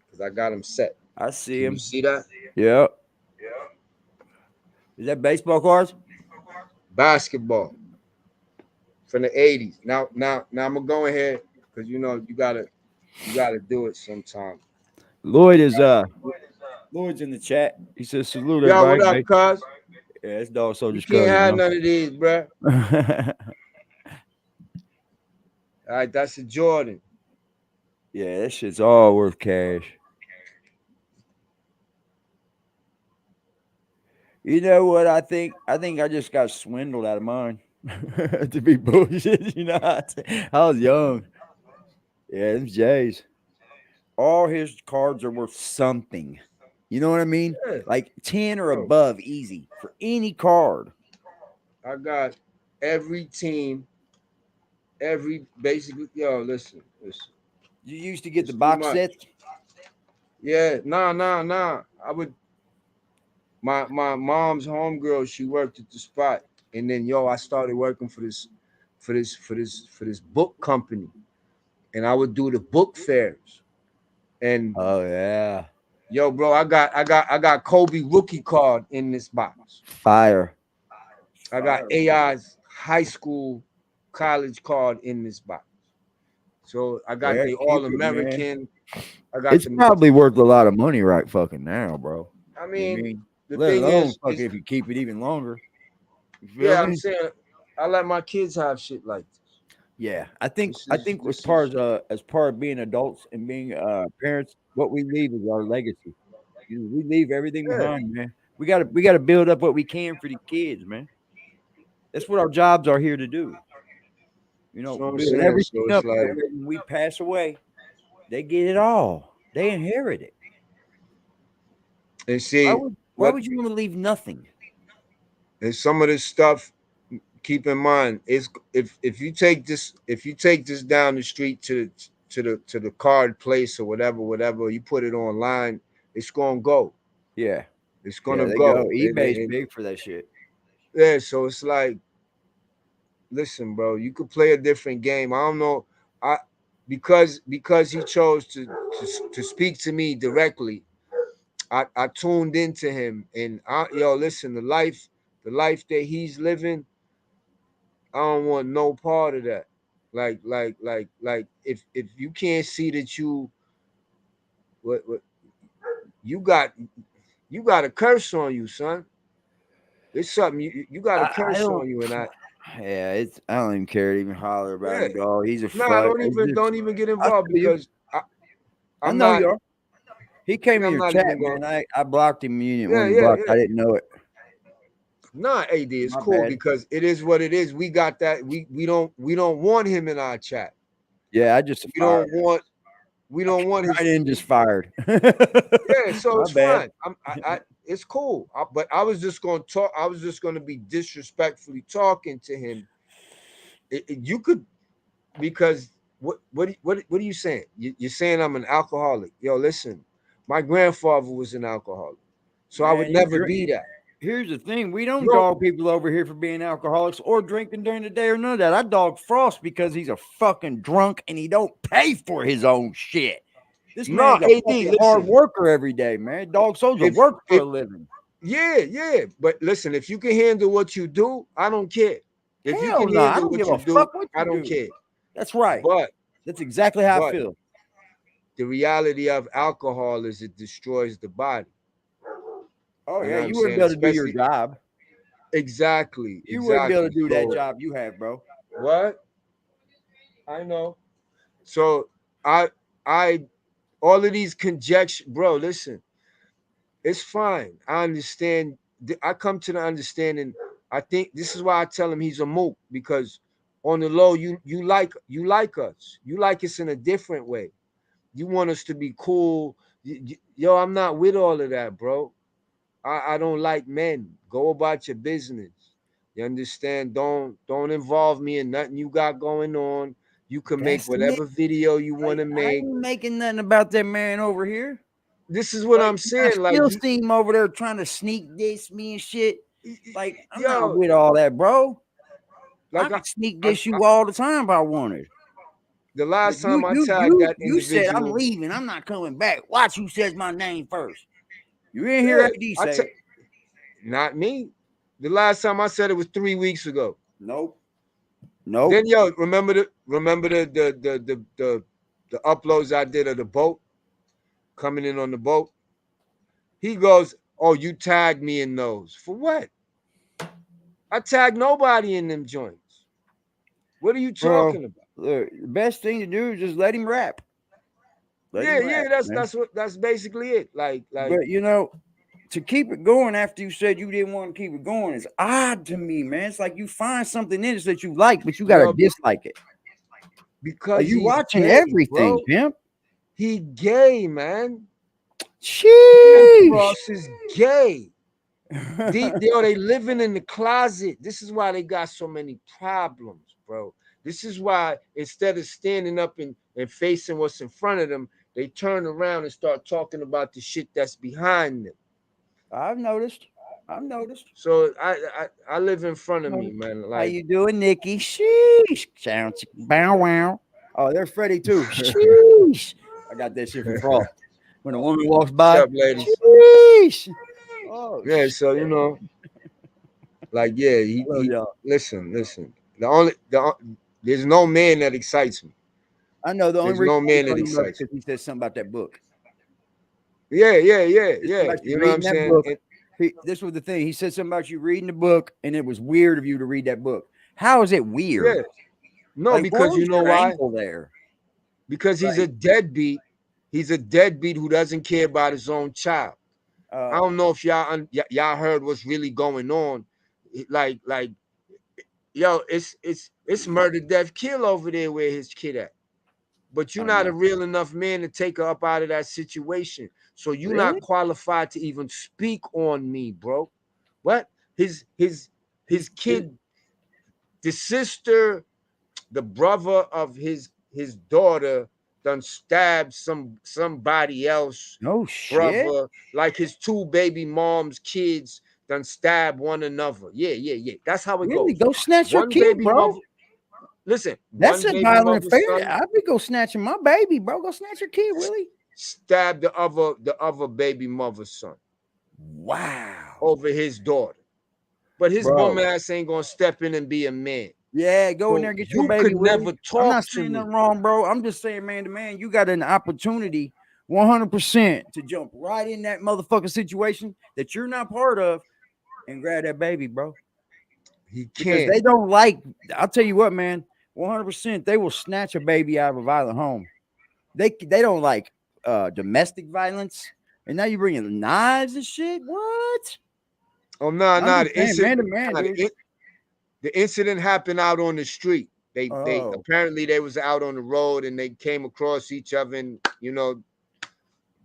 because I got him set. I see Can him. you see that? Yep. Is that baseball cards? Basketball from the 80s. Now I'm gonna go ahead because you know you gotta do it sometime. Lloyd is Lloyd's in the chat. He says salute Yo, everybody. what up, cuz? Yeah, it's Dog You Soldier's can't have cousin. none of these, bruh. All right, that's a Jordan. Yeah, that shit's all worth cash. You know what I think? I think I just got swindled out of mine. To be bullshit, you know. I was young. Yeah, them J's. All his cards are worth something. You know what I mean? Yeah. Like 10 or Bro. above, easy for any card. I got every team, basically. Yo, listen. You used to get It's the too box much. sets. Yeah, nah. I would. My mom's homegirl, she worked at the spot, and then I started working for this book company, and I would do the book fairs. And Oh yeah, yo, bro, I got Kobe rookie card in this box. fire. I got AI's high school, college card in this box. So I got Yeah, the keep All it, man. American. I got It's probably worth a lot of money right fucking now, bro. I You mean, the let thing alone is, fucking if you keep it even longer. You feel yeah, me? I'm saying I let my kids have shit like this. Yeah, I think This as part of being adults and being parents, what we leave is our legacy. We leave everything Yeah. behind, man. We gotta build up what we can for the kids, man. That's what our jobs are here to do. You know, So I'm build saying, everything so it's up. like, That way when we pass away, they get it all. They inherit it. and see Why would you want to leave nothing? and some of this stuff. Keep in mind, it's if you take this down the street to the card place or whatever, you put it online, it's gonna go. Yeah. It's Yeah, gonna they go. go. eBay's big for that shit. Yeah, so it's like, listen, bro, you could play a different game. I don't know, because he chose to speak to me directly. I tuned into him, and listen, the life that he's living, I don't want no part of that. Like, if you can't see that what you got a curse on you, son. It's something you got a I curse don't. on you, and Yeah, I don't even care to even holler about yeah. him, dog. He's a Nah, fuck. don't even get I involved feel you. because I I'm know not. you are. He came in I'm your not chat, even going. man. I blocked him when you Yeah. blocked. I didn't know it. Nah, AD, it's My cool bad. because it is what it is. We got that. We don't want him in our chat. Yeah, I just We fired. don't want his Right in, just fired. Yeah, so My it's bad. fine. It's cool. But I was just going to talk. I was just going to be disrespectfully talking to him. You could, because what are you saying? You're saying I'm an alcoholic. Yo, listen, my grandfather was an alcoholic, so I would Man, never be that. Here's the thing: we don't No. dog people over here for being alcoholics or drinking during the day or none of that. I dog Frost because he's a fucking drunk and he don't pay for his own shit. This No, man's a AD, fucking listen. hard worker every day, man. Dog Soldier works for a living. Yeah. But listen, if you can handle what you do, I don't care. If you Hell can no, I handle don't what give you a do, fuck what I you don't do. care. That's right. But That's exactly how I feel. the reality of alcohol is it destroys the body. Oh You yeah, know what you I'm wouldn't saying? be able to do your Especially job. exactly. You wouldn't be able to do that So, job you have, bro. What? I know. So I all of these conjecture, bro. Listen, it's fine. I understand. I come to the understanding. I think this is why I tell him he's a mook, because on the low, you like us. You like us in a different way. You want us to be cool. Yo, I'm not with all of that, bro. I don't like men. Go about your business. You understand? Don't involve me in nothing you got going on. You can make That's whatever it. video you want to I make. ain't making nothing about that man over here. This is what I'm I saying. Like, still see him over there trying to sneak this me and shit. Like, I'm not yo, with all that, bro. I like could sneak I, this you all the time if I wanted. the But last time I tagged that you said I'm individual, leaving. I'm not coming back. Watch who says my name first. You didn't hear yeah, AD say it. not me. The last time I said it was 3 weeks ago. Nope. Nope. Then yo, remember the uploads I did of the boat coming in on the boat. He goes, "Oh, you tagged me in those for what? I tagged nobody in them joints. What are you talking about?" Look, the best thing to do is just let him rap. Let him rap, man. That's basically it. Like But you know, to keep it going after you said you didn't want to keep it going is odd to me, man. It's like you find something in it that you like, but you gotta yo, dislike it. because Like you he's watching gay, everything, bro. Pimp. He gay, man. Sheesh. Cross is gay. They living in the closet. This is why they got so many problems, bro. This is why instead of standing up and facing what's in front of them, they turn around and start talking about the shit that's behind them. I've noticed. So I live in front of me, man. How Like, you doing, Nikki? Sheesh. Sounds bow wow. Oh, there's Freddie too. Sheesh. I got that shit from Frost. When a woman walks by, what's up, ladies? sheesh. Oh, Yeah, so you know, like, yeah, love y'all. listen. There's no man that excites me. I know the only There's reason no man I that brought him up excites me. because he said something about that book. Yeah. It's about You you know what I'm reading that saying? book. This was the thing. He said something about you reading the book, and it was weird of you to read that book. How is it weird? Yeah. No, Like, what because was you know your why? angle there? Because he's Like, a deadbeat. He's a deadbeat who doesn't care about his own child. I don't know if y'all heard what's really going on. Like, yo, it's murder, death, kill over there where his kid at. But you're I not know. a real enough man to take her up out of that situation. So you're Really? not qualified to even speak on me, bro. What? His kid, the sister, the brother of his daughter done stabbed somebody else, No shit. brother, like his two baby moms' kids done stab one another. Yeah. That's how it Really? goes. Go snatch your One kid, baby bro. mother. Listen, That's one a baby violent mother's affair. son I'd be go snatching my baby, bro. Go snatch your kid, Willie. stabbed the other baby mother's son Wow, over his daughter. But his bum bro. ass ain't gonna step in and be a man. Yeah, go in there So and get your you baby, could Willie. never I'm talk not to saying me. nothing wrong, bro. I'm just saying, man to man, you got an opportunity 100% to jump right in that motherfucking situation that you're not part of and grab that baby, bro. He Because can't. they don't like, I'll tell you what, man, 100% they will snatch a baby out of a violent home. They don't like domestic violence. And now you bringing knives and shit. What? Oh no, I'm just the saying, man incident, to man, dude. the incident happened out on the street. They Oh, apparently they was out on the road and they came across each other, and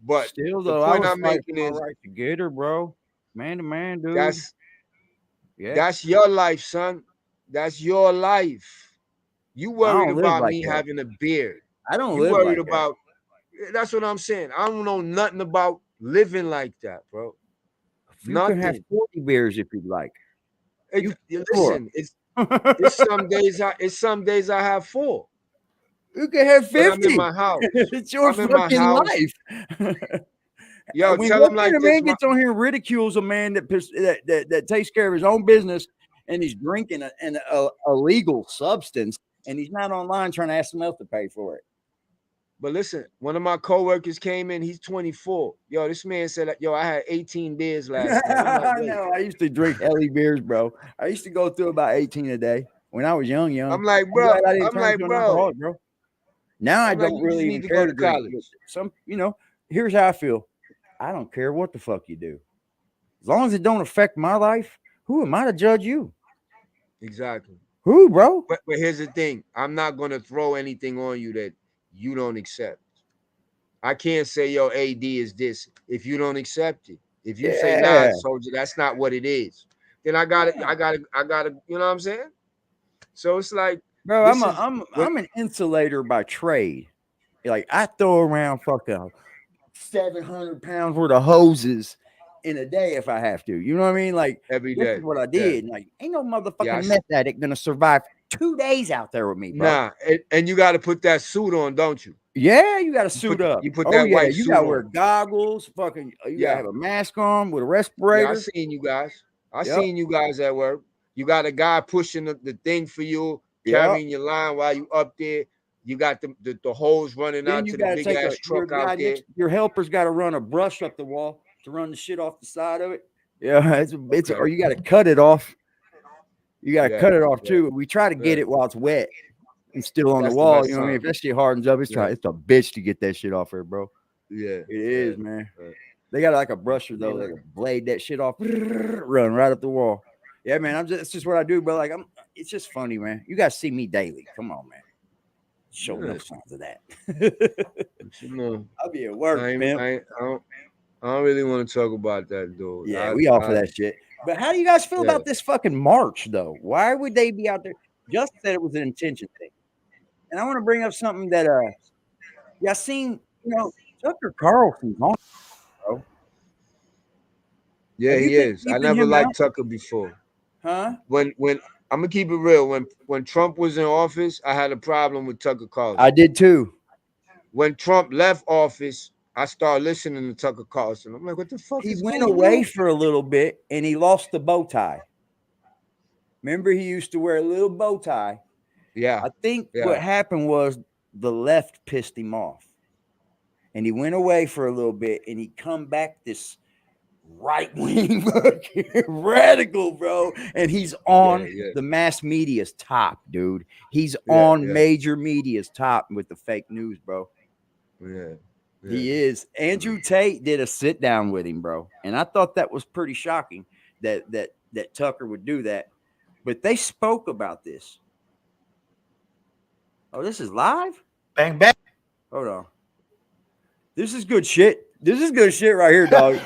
but still the though, I point would I'm fight making for my is right to get her, bro. Man to man, dude. that's Yeah, that's your life, son. That's your life. You I worried don't live about like me that. having a beard. I don't You live worried like that. about that's what I'm saying. I don't know nothing about living like that, bro. You can have Nothing. 40 beers if you'd like. Sure. Listen, it's some days I have 4. You can have But I'm in 50. my house. It's your I'm in my fucking house. life. Yo, When tell what him kind like of this. man gets on here and ridicules a man that takes care of his own business and he's drinking an illegal substance and he's not online trying to ask someone else to pay for it? But listen, one of my coworkers came in. He's 24. Yo, this man said, "Yo, I had 18 beers last night." I'm like, I wait. know. I used to drink helly beers, bro. I used to go through about 18 a day. When I was young, I'm like, I'm bro. glad I didn't I'm turn like, into an bro. alcoholic, bro. Now I I'm like, don't you just really need even to care go to to drink. college. Some, here's how I feel. I don't care what the fuck you do. As long as it don't affect my life, who am I to judge you? Exactly. Who, bro? But here's the thing. I'm not gonna throw anything on you that you don't accept. I can't say your AD is this if you don't accept it. If you say, nah, Yeah. soldier, that's not what it is, then I gotta, you know what I'm saying? So it's like, Bro, this is what I'm an insulator by trade. Like I throw around fucking 700 pounds worth of hoses in a day if I have to. You know what I mean? Like every this day. is what I Yeah. did. Like ain't no Yeah, motherfucking meth addict gonna survive 2 days out there with me, bro. Nah, and you got to put that suit on, don't you? Yeah, you got to suit up. You put Oh that yeah, white you suit got to wear on. goggles. Fucking, you got to Yeah, have a mask on with a yeah. I respirator. seen you guys. I Yep, seen you guys at work. You got a guy pushing the thing for you, yep. carrying your line while you up there. You got the hose running Then out you to the got to big take ass your truck guy out there. next. Your helper's got to run a brush up the wall to run the shit off the side of it. Yeah, it's Okay. or you got to cut it off. You got to Yeah, cut it off yeah, too. We try to get yeah. it while it's wet and still on the That's the wall. best You know what I mean? If time. that shit hardens up, Yeah, it's a bitch to get that shit off here, bro. yeah, It is, yeah. man. Right. They got like a brusher though, Yeah. that can blade that shit off, run right up the wall. Yeah, man. It's just what I do, but like it's just funny, man. You guys see me daily. Come on, man. Show no Yeah. signs of that. You know, I'll be at work, pimp. I don't really want to talk about that, dude. Yeah, we all for that shit. But how do you guys feel Yeah. about this fucking march, though? Why would they be out there? Just said it was an intention thing. And I want to bring up something that I seen, Tucker Carlson's on, bro. Yeah, Have you he been is. I keeping never him out? liked Tucker before. Huh? When I'm gonna keep it real, when Trump was in office, I had a problem with Tucker Carlson. I did too. When Trump left office, I started listening to Tucker Carlson. I'm like, what the fuck He is went going away on? for a little bit and he lost the bow tie. Remember, he used to wear a little bow tie. Yeah. I think Yeah. what happened was the left pissed him off. And he went away for a little bit and he come back this right-wing radical, bro. And he's on the mass media's top, dude. He's on major media's top with the fake news, bro. Yeah. He is. Andrew Tate did a sit down with him, bro. And I thought that was pretty shocking that Tucker would do that. But they spoke about this. Oh, this is live? Bang, bang. Hold on. This is good shit. This is good shit right here, dog.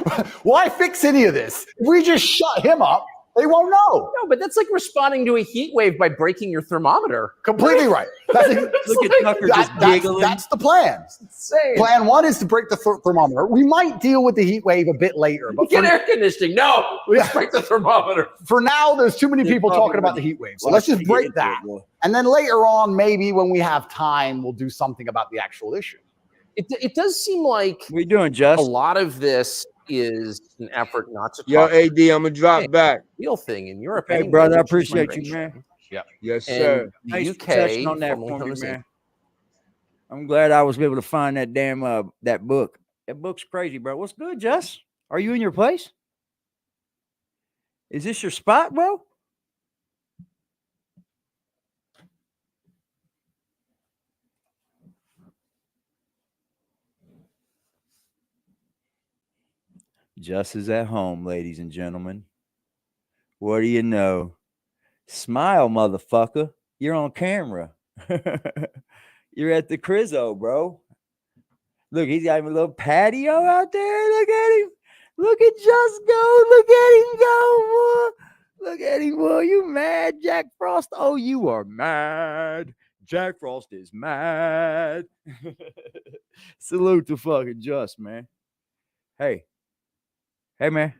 Why fix any of this? If we just shut him up, they won't know. No, but that's like responding to a heat wave by breaking your thermometer. Completely right. Look at Tucker just giggling. That's the plan. Insane. Plan one is to break the thermometer. We might deal with the heat wave a bit later, but Get air conditioning. No, let's break the thermometer. for now, there's too many people talking about the heat wave. So let's just break that. And then later on, maybe when we have time, we'll do something about the actual issue. It does seem like What you doing, a Just? lot of this is an effort not to Yo, talk about AD, I'm gonna drop back. the real thing in Europe. Hey, anyway, brother, I which is appreciate you, migration. man. Yes, And sir. the Thanks UK, for touching on that formerly for me, known as man. I'm glad I was able to find that damn that book. That book's crazy, bro. What's good, Just? Are you in your place? Is this your spot, bro? Just is at home, ladies and gentlemen. What do you know? Smile, motherfucker. You're on camera. You're at the Crizzo, bro. Look, he's got him a little patio out there. Look at him. Look at Just go. Look at him go, boy. Look at him, boy. You mad, Jack Frost? Oh, you are mad. Jack Frost is mad. Salute to fucking Just, man. Hey, man.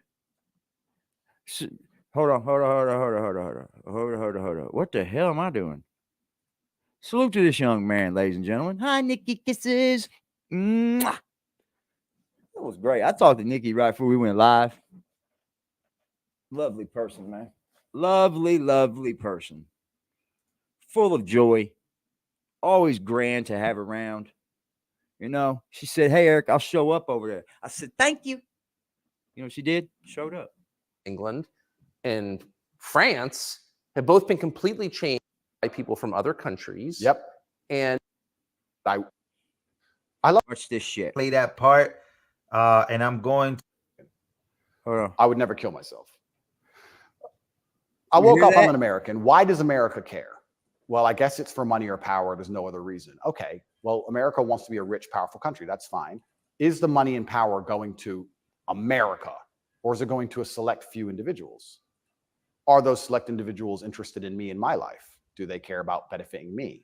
Hold on. What the hell am I doing? Salute to this young man, ladies and gentlemen. Hi, Nikki. Kisses. Mwah. That was great. I talked to Nikki right before we went live. Lovely person, man. Lovely person. Full of joy. Always grand to have around. You know, she said, hey, Eric, I'll show up over there. I said, thank you. You know what she did? Showed up. England and France have both been completely changed by people from other countries. Yep. And I Watch this shit. Play that part, and I'm going. Hold on. I would never kill myself. I You woke hear up, I'm that? an American. Why does America care? Well, I guess it's for money or power. There's no other reason. Okay. Well, America wants to be a rich, powerful country. That's fine. Is the money and power going to America, or is it going to a select few individuals? Are those select individuals interested in me in my life? Do they care about benefiting me?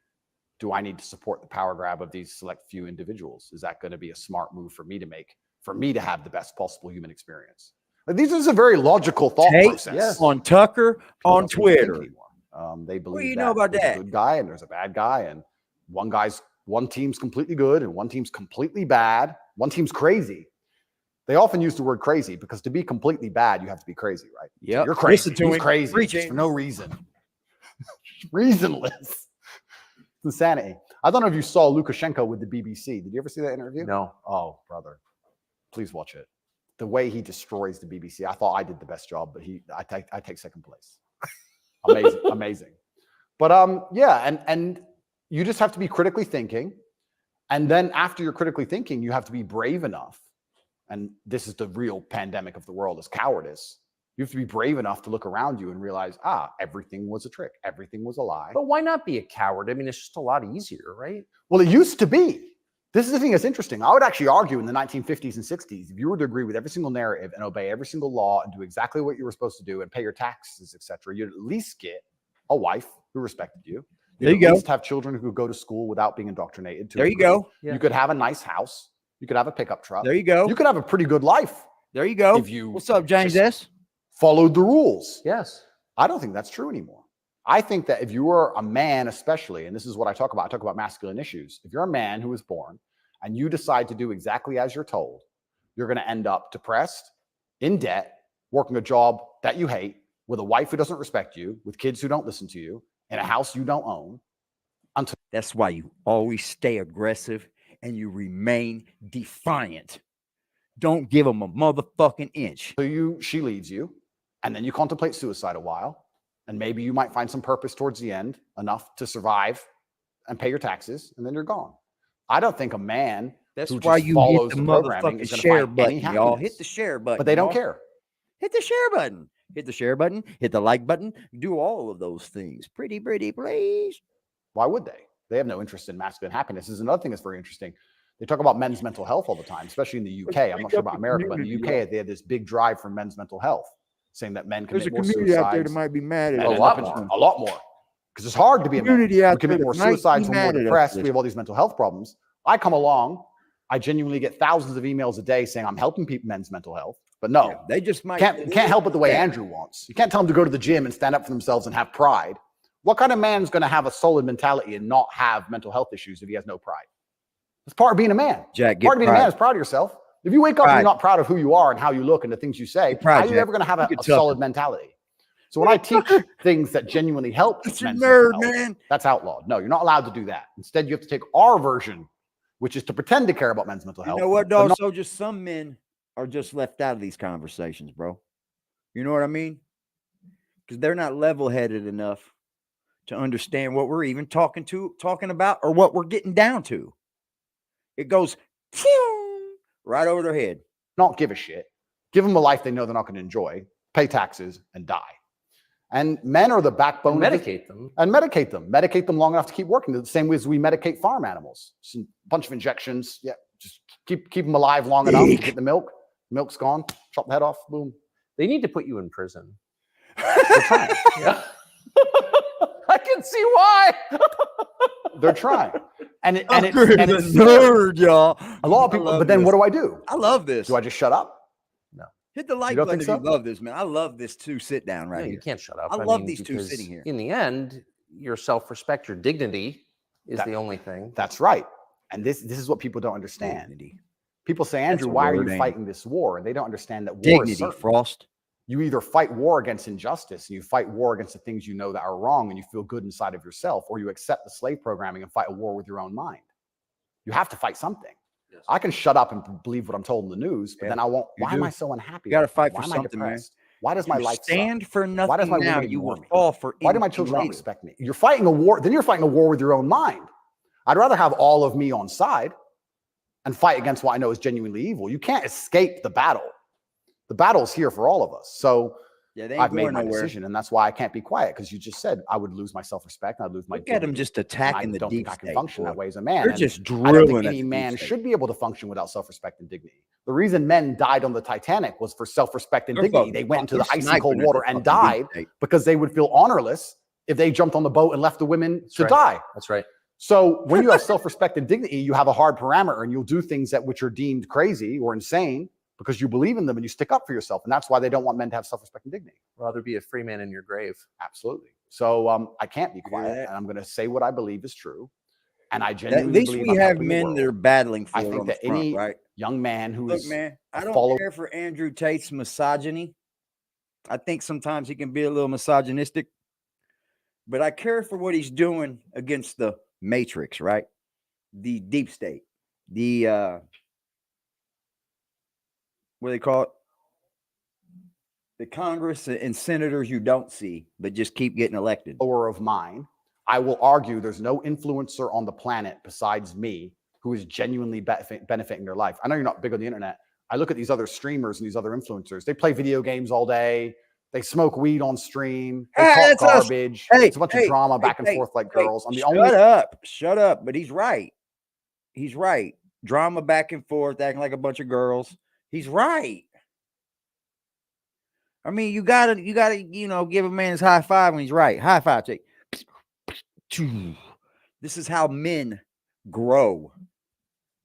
Do I need to support the power grab of these select few individuals? Is that going to be a smart move for me to make, for me to have the best possible human experience? Like, these is a very logical thought Tate, process. on Tucker, People on don't seem to think Twitter. anymore. They believe you know about there's that? a good guy and there's a bad guy, and one team's completely good and one team's completely bad. One team's crazy. They often use the word crazy because to be completely bad, you have to be crazy, right? Yep. You're crazy. Listen to He's him. crazy Preach just it. for no reason. Reasonless. It's insanity. I don't know if you saw Lukashenko with the BBC. Did you ever see that interview? no, Oh, brother. Please watch it. The way he destroys the BBC. I thought I did the best job, but I take second place. Amazing, amazing. But yeah, and you just have to be critically thinking. And then after you're critically thinking, you have to be brave enough. And this is the real pandemic of the world, is cowardice. You have to be brave enough to look around you and realize, everything was a trick. Everything was a lie. but why not be a coward? I mean, it's just a lot easier, right? Well, it used to be. This is the thing that's interesting. I would actually argue in the 1950s and 60s, if you were to agree with every single narrative and obey every single law and do exactly what you were supposed to do and pay your taxes, etc., you'd at least get a wife who respected you. There you at go. least have children who could go to school without being indoctrinated. To a There you degree. go. Yeah. You could have a nice house. You could have a pickup truck. There you go. You could have a pretty good life There you go. if you What's up, James just S? followed the rules. Yes. I don't think that's true anymore. I think that if you are a man, especially, and this is what I talk about masculine issues. If you're a man who was born and you decide to do exactly as you're told, you're going to end up depressed, in debt, working a job that you hate, with a wife who doesn't respect you, with kids who don't listen to you, in a house you don't own. That's why you always stay aggressive and you remain defiant. Don't give them a motherfucking inch. So she leaves you, and then you contemplate suicide a while, and maybe you might find some purpose towards the end, enough to survive and pay your taxes, and then you're gone. I don't think a man That's who why just you follows hit the the programming motherfucking is gonna share find any button, y'all. happiness. Hit the share button. But they don't y'all. care. Hit the share button. Hit the share button. Hit the like button. Do all of those things. Pretty, please. Why would they? They have no interest in masculine happiness. This is another thing that's very interesting. They talk about men's mental health all the time, especially in the UK. I'm not sure about America, but in the UK, they had this big drive for men's mental health, saying that men There's a commit more community out there suicides. that might be mad at Men us. end up in- a lot more. Because it's hard to be a man. Community out We commit there more that might be suicides, we're more mad at us depressed, for we this. have all these mental health problems. I come along, I genuinely get thousands of emails a day saying I'm helping men's mental health. But no, They just might. can't help it the way Andrew wants. You can't tell them to go to the gym and stand up for themselves and have pride. What kind of man's going to have a solid mentality and not have mental health issues if he has no pride? It's part of being a man. Jack, get Part of being a pride. man is proud of yourself. If you wake up and Pride. you're not proud of who you are and how you look and the things you say, Get pride, how are you Jack. ever going to have You a get tougher. solid mentality? So when I teach things that genuinely help It's a men's nerd, mental health, man. that's outlawed. No, you're not allowed to do that. Instead, you have to take our version, which is to pretend to care about men's mental You health. know what, but dog? not- So just some men are just left out of these conversations, bro. You know what I mean? Because they're not level-headed enough to understand what we're even talking about, or what we're getting down to. It goes phew, right over their head. not give a shit. Give them a life they know they're not going to enjoy, pay taxes, and die. And men are the backbone. And of medicate them. And medicate them. Medicate them long enough to keep working. The same way as we medicate farm animals. Just a bunch of injections. Yeah, just keep them alive long enough to get the milk. Milk's gone. Chop the head off. Boom. They need to put you in prison. They're trying. Yeah. I can see why. They're trying. And it's nerd, y'all. a lot of people. But then what do? I love this. Do I just shut up? Hit the like don't button think if you so? love this, man. I love this two sit down right No, here. you can't shut up. I love mean, these two because sitting here. In the end, your self-respect, your dignity is That- the only thing. That's right. And this is what people don't understand. Dignity. People say, Andrew, a why are word, you ain't it? fighting this war? And they don't understand that war is Dignity, certain. Frost. You either fight war against injustice and you fight war against the things you know that are wrong and you feel good inside of yourself, or you accept the slave programming and fight a war with your own mind. You have to fight something. I can shut up and believe what I'm told in the news, but Yeah, then I won't. you Why am do. I so unhappy? You gotta fight Why for am I something, man. depressed? Why does my You life stand suck? for nothing Why does my now? woman You ignore will me? fall for Why do my anything children not later. respect me? You're fighting a war. Then you're fighting a war with your own mind. I'd rather have all of me on side and fight against what I know is genuinely evil. You can't escape the battle. The battle's here for all of us. So Yeah, they ain't I've made going my nowhere. decision, and that's why I can't be quiet, because you just said I would lose my self-respect and I'd lose my Look at him dignity. just And I attacking the don't deep think I can state. function that boy. way as a man. They're And just I don't drilling think at any the deep man state. should be able to function without self-respect and dignity. The reason men died on the Titanic was for self-respect and They're dignity. fucking- They went into they're the icy sniping cold at the water and fucking deep died state. because they would feel honorless if they jumped on the boat and left the women to right. die. That's right. So when you have self-respect and dignity, you have a hard parameter, and you'll do things that which are deemed crazy or insane because you believe in them and you stick up for yourself. And that's why they don't want men to have self-respect and dignity. Rather be a free man in your grave. Absolutely. So I can't be hear quiet, that? and I'm going to say what I believe is true. And I At genuinely least believe we I'm have helping the men that are world. battling for I it think on the that front, any right? young man who Look, is man, I a don't follower. care for Andrew Tate's misogyny. I think sometimes he can be a little misogynistic, but I care for what he's doing against the Matrix, right? The deep state, the what do they call it? The Congress and senators you don't see, but just keep getting elected. Of mine, I will argue there's no influencer on the planet besides me who is genuinely benefiting their life. I know you're not big on the internet. I look at these other streamers and these other influencers. They play video games all day. They smoke weed on stream. They Hey, talk that's us. garbage. Hey, it's a bunch of drama back and forth like girls. I'm the only. Shut up. But he's right. He's right. Drama back and forth, acting like a bunch of girls. He's right. I mean, you gotta, give a man his high five when he's right. High five, Tate. This is how men grow.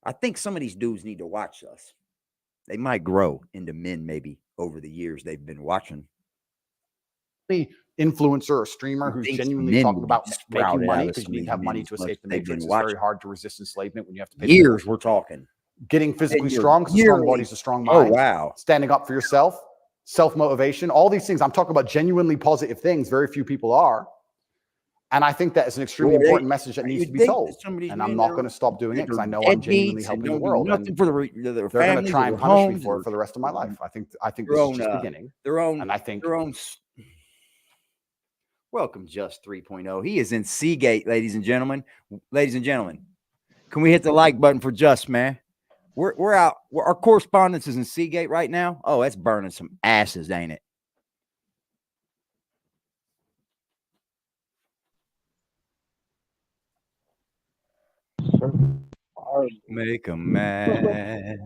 I think some of these dudes need to watch us. They might grow into men maybe over the years they've been watching. Influencer or streamer who's genuinely talking about making money, because you need to have money to escape the matrix. It's very hard to resist enslavement when you have to pay years. We're talking getting physically strong, because a strong body's a strong mind. Oh wow! Standing up for yourself, self-motivation, all these things. I'm talking about genuinely positive things. Very few people are. And I think that is an extremely important message that needs to be told. And I'm not going to stop doing it because I know I'm genuinely helping the world. And for they're going to try and punish me for it for the rest of my life. I think this is just beginning. And I think welcome, Just 3.0. He is in Seagate, ladies and gentlemen. Ladies and gentlemen, can we hit the like button for Just, man? We're out. Our correspondence is in Seagate right now. Oh, that's burning some asses, ain't it? Make 'em mad.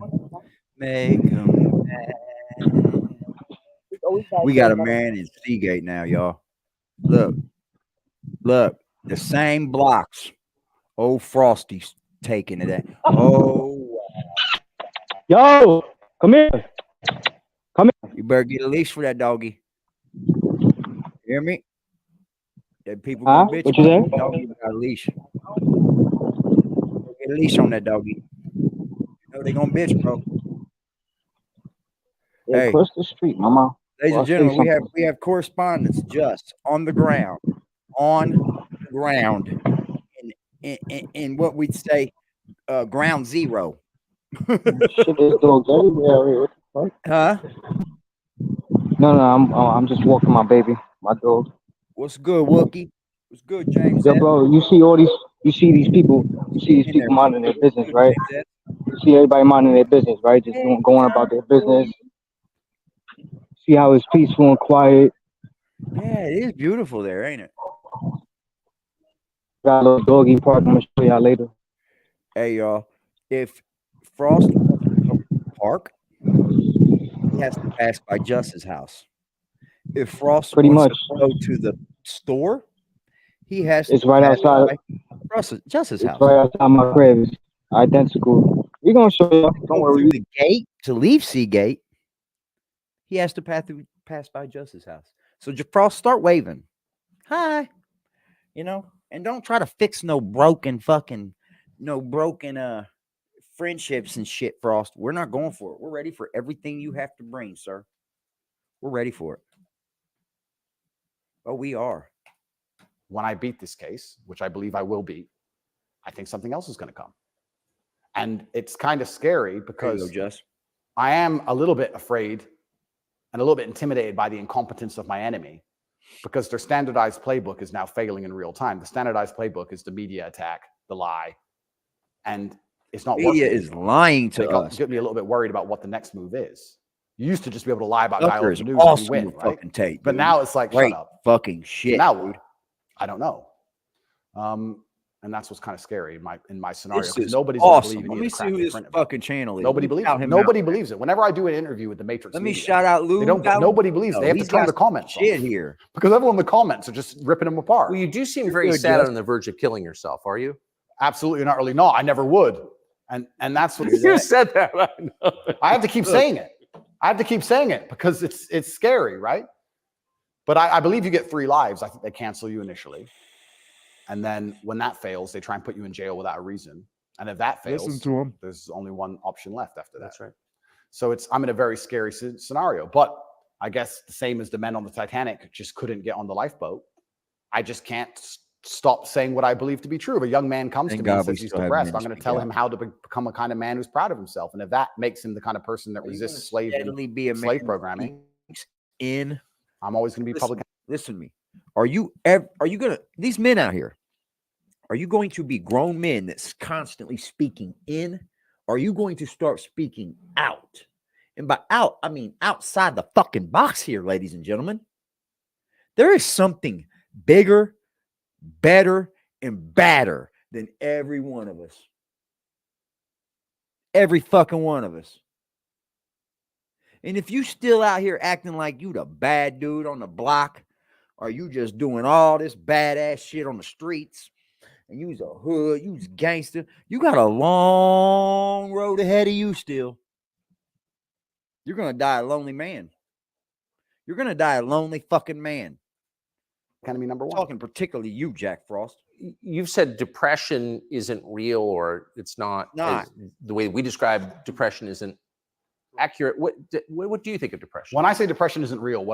Make 'em mad. We got a man in Seagate now, y'all. Look, the same blocks. Old Frosty's taking it. Oh, Yo, come here. you better get a leash for that doggy. Hear me? That people Huh? gonna bitch What you about say? the doggy got a leash. Get a leash on that doggy. You know they gonna bitch, bro. Yeah, Hey, cross the street, mama. ladies Well, and I'll say gentlemen, something. we have correspondence just on the ground, in what we'd say ground zero. Shit, there's dogs everywhere. What the Huh? fuck? No, I'm just walking my baby, my dog. What's good, Wookie? What's good, James? Yo, bro, you see these people minding their business, right? You see everybody minding their business, right? Just going about their business. See how it's peaceful and quiet. Yeah, it is beautiful there, ain't it? Got a little doggy park. I'm gonna show y'all later. Hey, y'all, if Frost wants to go to the park, he has to pass by Just's house. If Frost wants to go to the store, he has to right pass outside. by Just's house. It's right outside my crib. It's identical. We're gonna show y'all. Don't worry. Through the gate to leave Seagate, he has to pass by Just's house. So Frost, start waving. Hi. And don't try to fix no broken friendships and shit, Frost. We're not going for it. We're ready for everything you have to bring, sir. We're ready for it. Oh, we are. when I beat this case, which I believe I will beat, I think something else is going to come. And it's kind of scary because Jess. I am a little bit afraid and a little bit intimidated by the incompetence of my enemy, because their standardized playbook is now failing in real time. The standardized playbook is the media attack, the lie, and it's not Media working. is lying to us. Get me a little bit worried about what the next move is. You used to just be able to lie about Tucker dial-up is news awesome and you with win, right? fucking Tate, But dude. now it's like, Great shut up. fucking shit. Now dude. what? I don't know. And that's what's kind of scary in my scenario, This because is nobody's going to awesome. believe Let any me of the see crap who they this print about. fucking channel is. Nobody Let me believes shout it. him Nobody out. believes it. Whenever I do an interview with the Matrix Let me Media, shout out Lou. they don't. Nobody believes it. They have to He's turn got the comments shit off here. because everyone in the comments are just ripping them apart. Well, you do seem You're very good, sad Jess. on the verge of killing yourself, are you? Absolutely not. Really, no. I never would. And that's what You said that. I know. I have to keep saying it. I have to keep saying it because it's scary, right? But I believe you get 3 lives. I think they cancel you initially. And then when that fails, they try and put you in jail without a reason. And if that fails, Listen to him. there's only one option left after that. That's right. So I'm in a very scary scenario. But I guess the same as the men on the Titanic just couldn't get on the lifeboat. I just can't stop saying what I believe to be true. If a young man comes to me and says he's depressed, I'm going to tell him how to become a kind of man who's proud of himself. And if that makes him the kind of person that resists slave programming, I'm always going to be public. Listen to me. Are you gonna, these men out here, are you going to be grown men that's constantly speaking in? Or are you going to start speaking out? And by out, I mean outside the fucking box here, ladies and gentlemen. There is something bigger, better, and badder than every one of us. Every fucking one of us. And if you still out here acting like you the bad dude on the block, or you just doing all this badass shit on the streets, and you's a hood, you's gangster, you got a long road ahead of you still. You're going to die a lonely man. You're going to die a lonely fucking man. Enemy number one. Talking particularly you, Jack Frost. You've said depression isn't real, or it's not. The way we describe depression isn't accurate. What do you think of depression? When I say depression isn't real,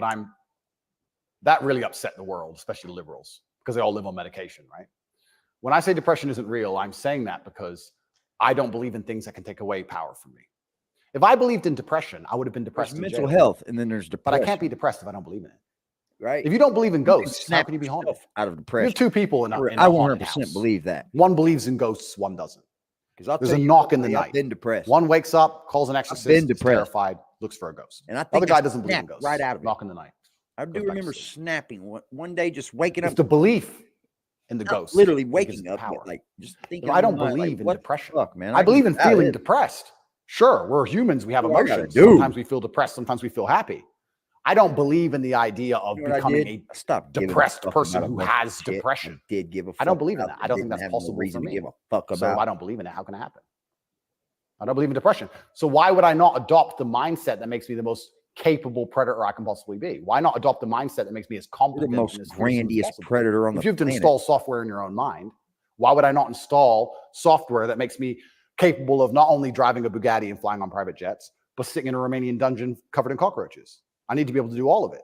that really upset the world, especially liberals, because they all live on medication, right? When I say depression isn't real, I'm saying that because I don't believe in things that can take away power from me. If I believed in depression, I would have been depressed. There's mental health, and then there's depression. But I can't be depressed if I don't believe in it. Right? If you don't believe in ghosts, how can you be haunted? Out of You depression. have 2 people in a I haunted 100% house. believe that. One believes in ghosts, one doesn't. Because There's a knock in the I've night. been depressed. One wakes up, calls an exorcist, been is depressed. terrified, looks for a ghost. And I The think other guy I doesn't believe in snapped ghosts. right out of it. Knock in the night. I do Goes back remember to sleep. snapping one day, just waking It's up, the belief in the not ghost. literally that gives waking it up, power. like just thinking. I don't in my mind, believe like, in what depression. the fuck, man. I believe in can- feeling that. depressed. Sure, we're humans. We have What do I gotta emotions. do? Sometimes we feel depressed. Sometimes we feel happy. I don't believe in the idea of You know what I becoming did? a I stopped giving a depressed fuck person about a who bunch has of shit. depression. I did give a fuck. I don't believe in about that. I don't think didn't that's have no possible reason for to me. give a fuck So if about. I don't believe in it, how can it happen? I don't believe in depression. So why would I not adopt the mindset that makes me the most capable predator I can possibly be? Why not adopt the mindset that makes me as You're competent the most and as fearsome as grandiest possible? predator on the If you have to planet. install software in your own mind, why would I not install software that makes me capable of not only driving a Bugatti and flying on private jets, but sitting in a Romanian dungeon covered in cockroaches? I need to be able to do all of it.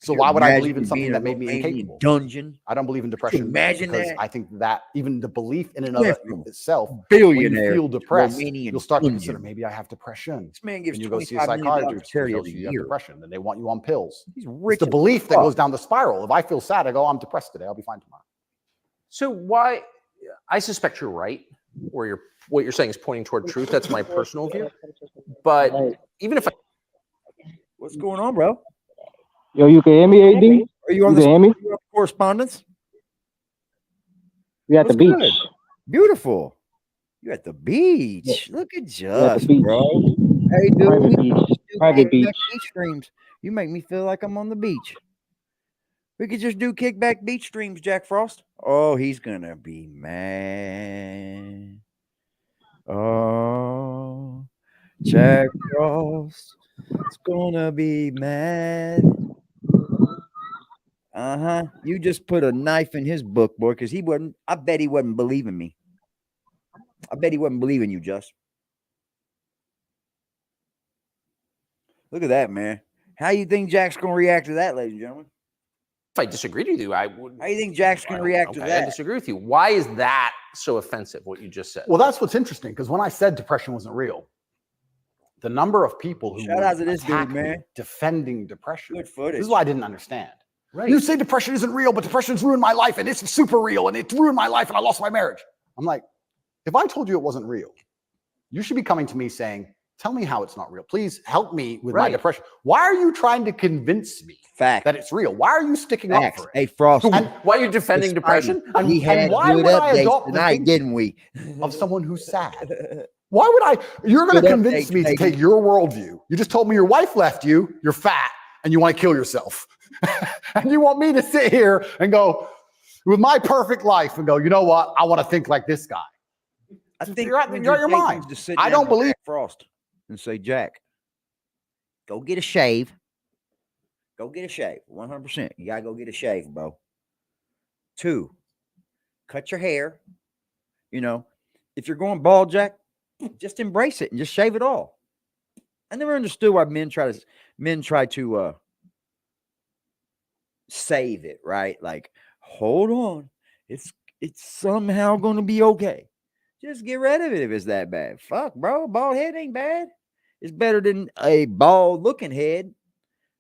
So Could you why would I imagine believe in being something in a that made me Romanian incapable? dungeon? I don't believe in depression imagine because that? I think that even the belief in and of Went from itself, when you billionaire feel to depressed, Romanian you'll start to dungeon. consider maybe I have depression. This man gives And you go see a $25 million psychiatrist who charity tells every you you have year. depression, then they want you on pills. He's It's rich the as belief that fuck. goes down the spiral. If I feel sad, I go, I'm depressed today. I'll be fine tomorrow. So why? I suspect you're right, or what you're saying is pointing toward truth. That's my personal view. But even if I, What's going on, bro? Yo, you can hear me, AD? Are you on You the can hear me? correspondence? We at the What's beach. good? Beautiful. You're at the beach. Look at We at the Just, beach. bro. Hey, dude. Private We beach. just do Private kickback beach. beach streams. You make me feel like I'm on the beach. We could just do kickback beach streams, Jack Frost. Oh, he's gonna be mad. Oh, Jack Frost is gonna be mad. You just put a knife in his book, boy, because he wasn't. I bet he wasn't believing me. I bet he wasn't believing you, Just. Look at that, man. How you think Jack's gonna react to that, ladies and gentlemen? if I disagreed with you, I would. How do you think Jack's gonna react to I that? disagree with you. Why is that so offensive? What you just said. Well, that's what's interesting because when I said depression wasn't real, the number of people who Shout out to this dude, attack me man. defending depression. Good footage. This is why I didn't understand. Right. You say depression isn't real, but depression's ruined my life, and it's super real, and it's ruined my life, and I lost my marriage. I'm like, if I told you it wasn't real, you should be coming to me saying, tell me how it's not real. Please help me with my depression. Why are you trying to convince me that it's real? Why are you sticking up for it? Hey, Frost. And why are you defending depression? And, We had why good would I updates adopt the tonight, thinking didn't we? of someone who's sad? Why would I? You're going to convince me to take your worldview. You just told me your wife left you, you're fat, and you want to kill yourself. And you want me to sit here and go, with my perfect life, and go, you know what? I want to think like this guy. I think you're out your mind. I don't believe Frost and say, Jack, go get a shave. Go get a shave. 100%. You got to go get a shave, bro. 2, cut your hair. You know, if you're going bald, Jack, just embrace it and just shave it all. I never understood why men try to save it, right? Like, hold on. It's somehow going to be okay. Just get rid of it if it's that bad. Fuck, bro. Bald head ain't bad. It's better than a bald looking head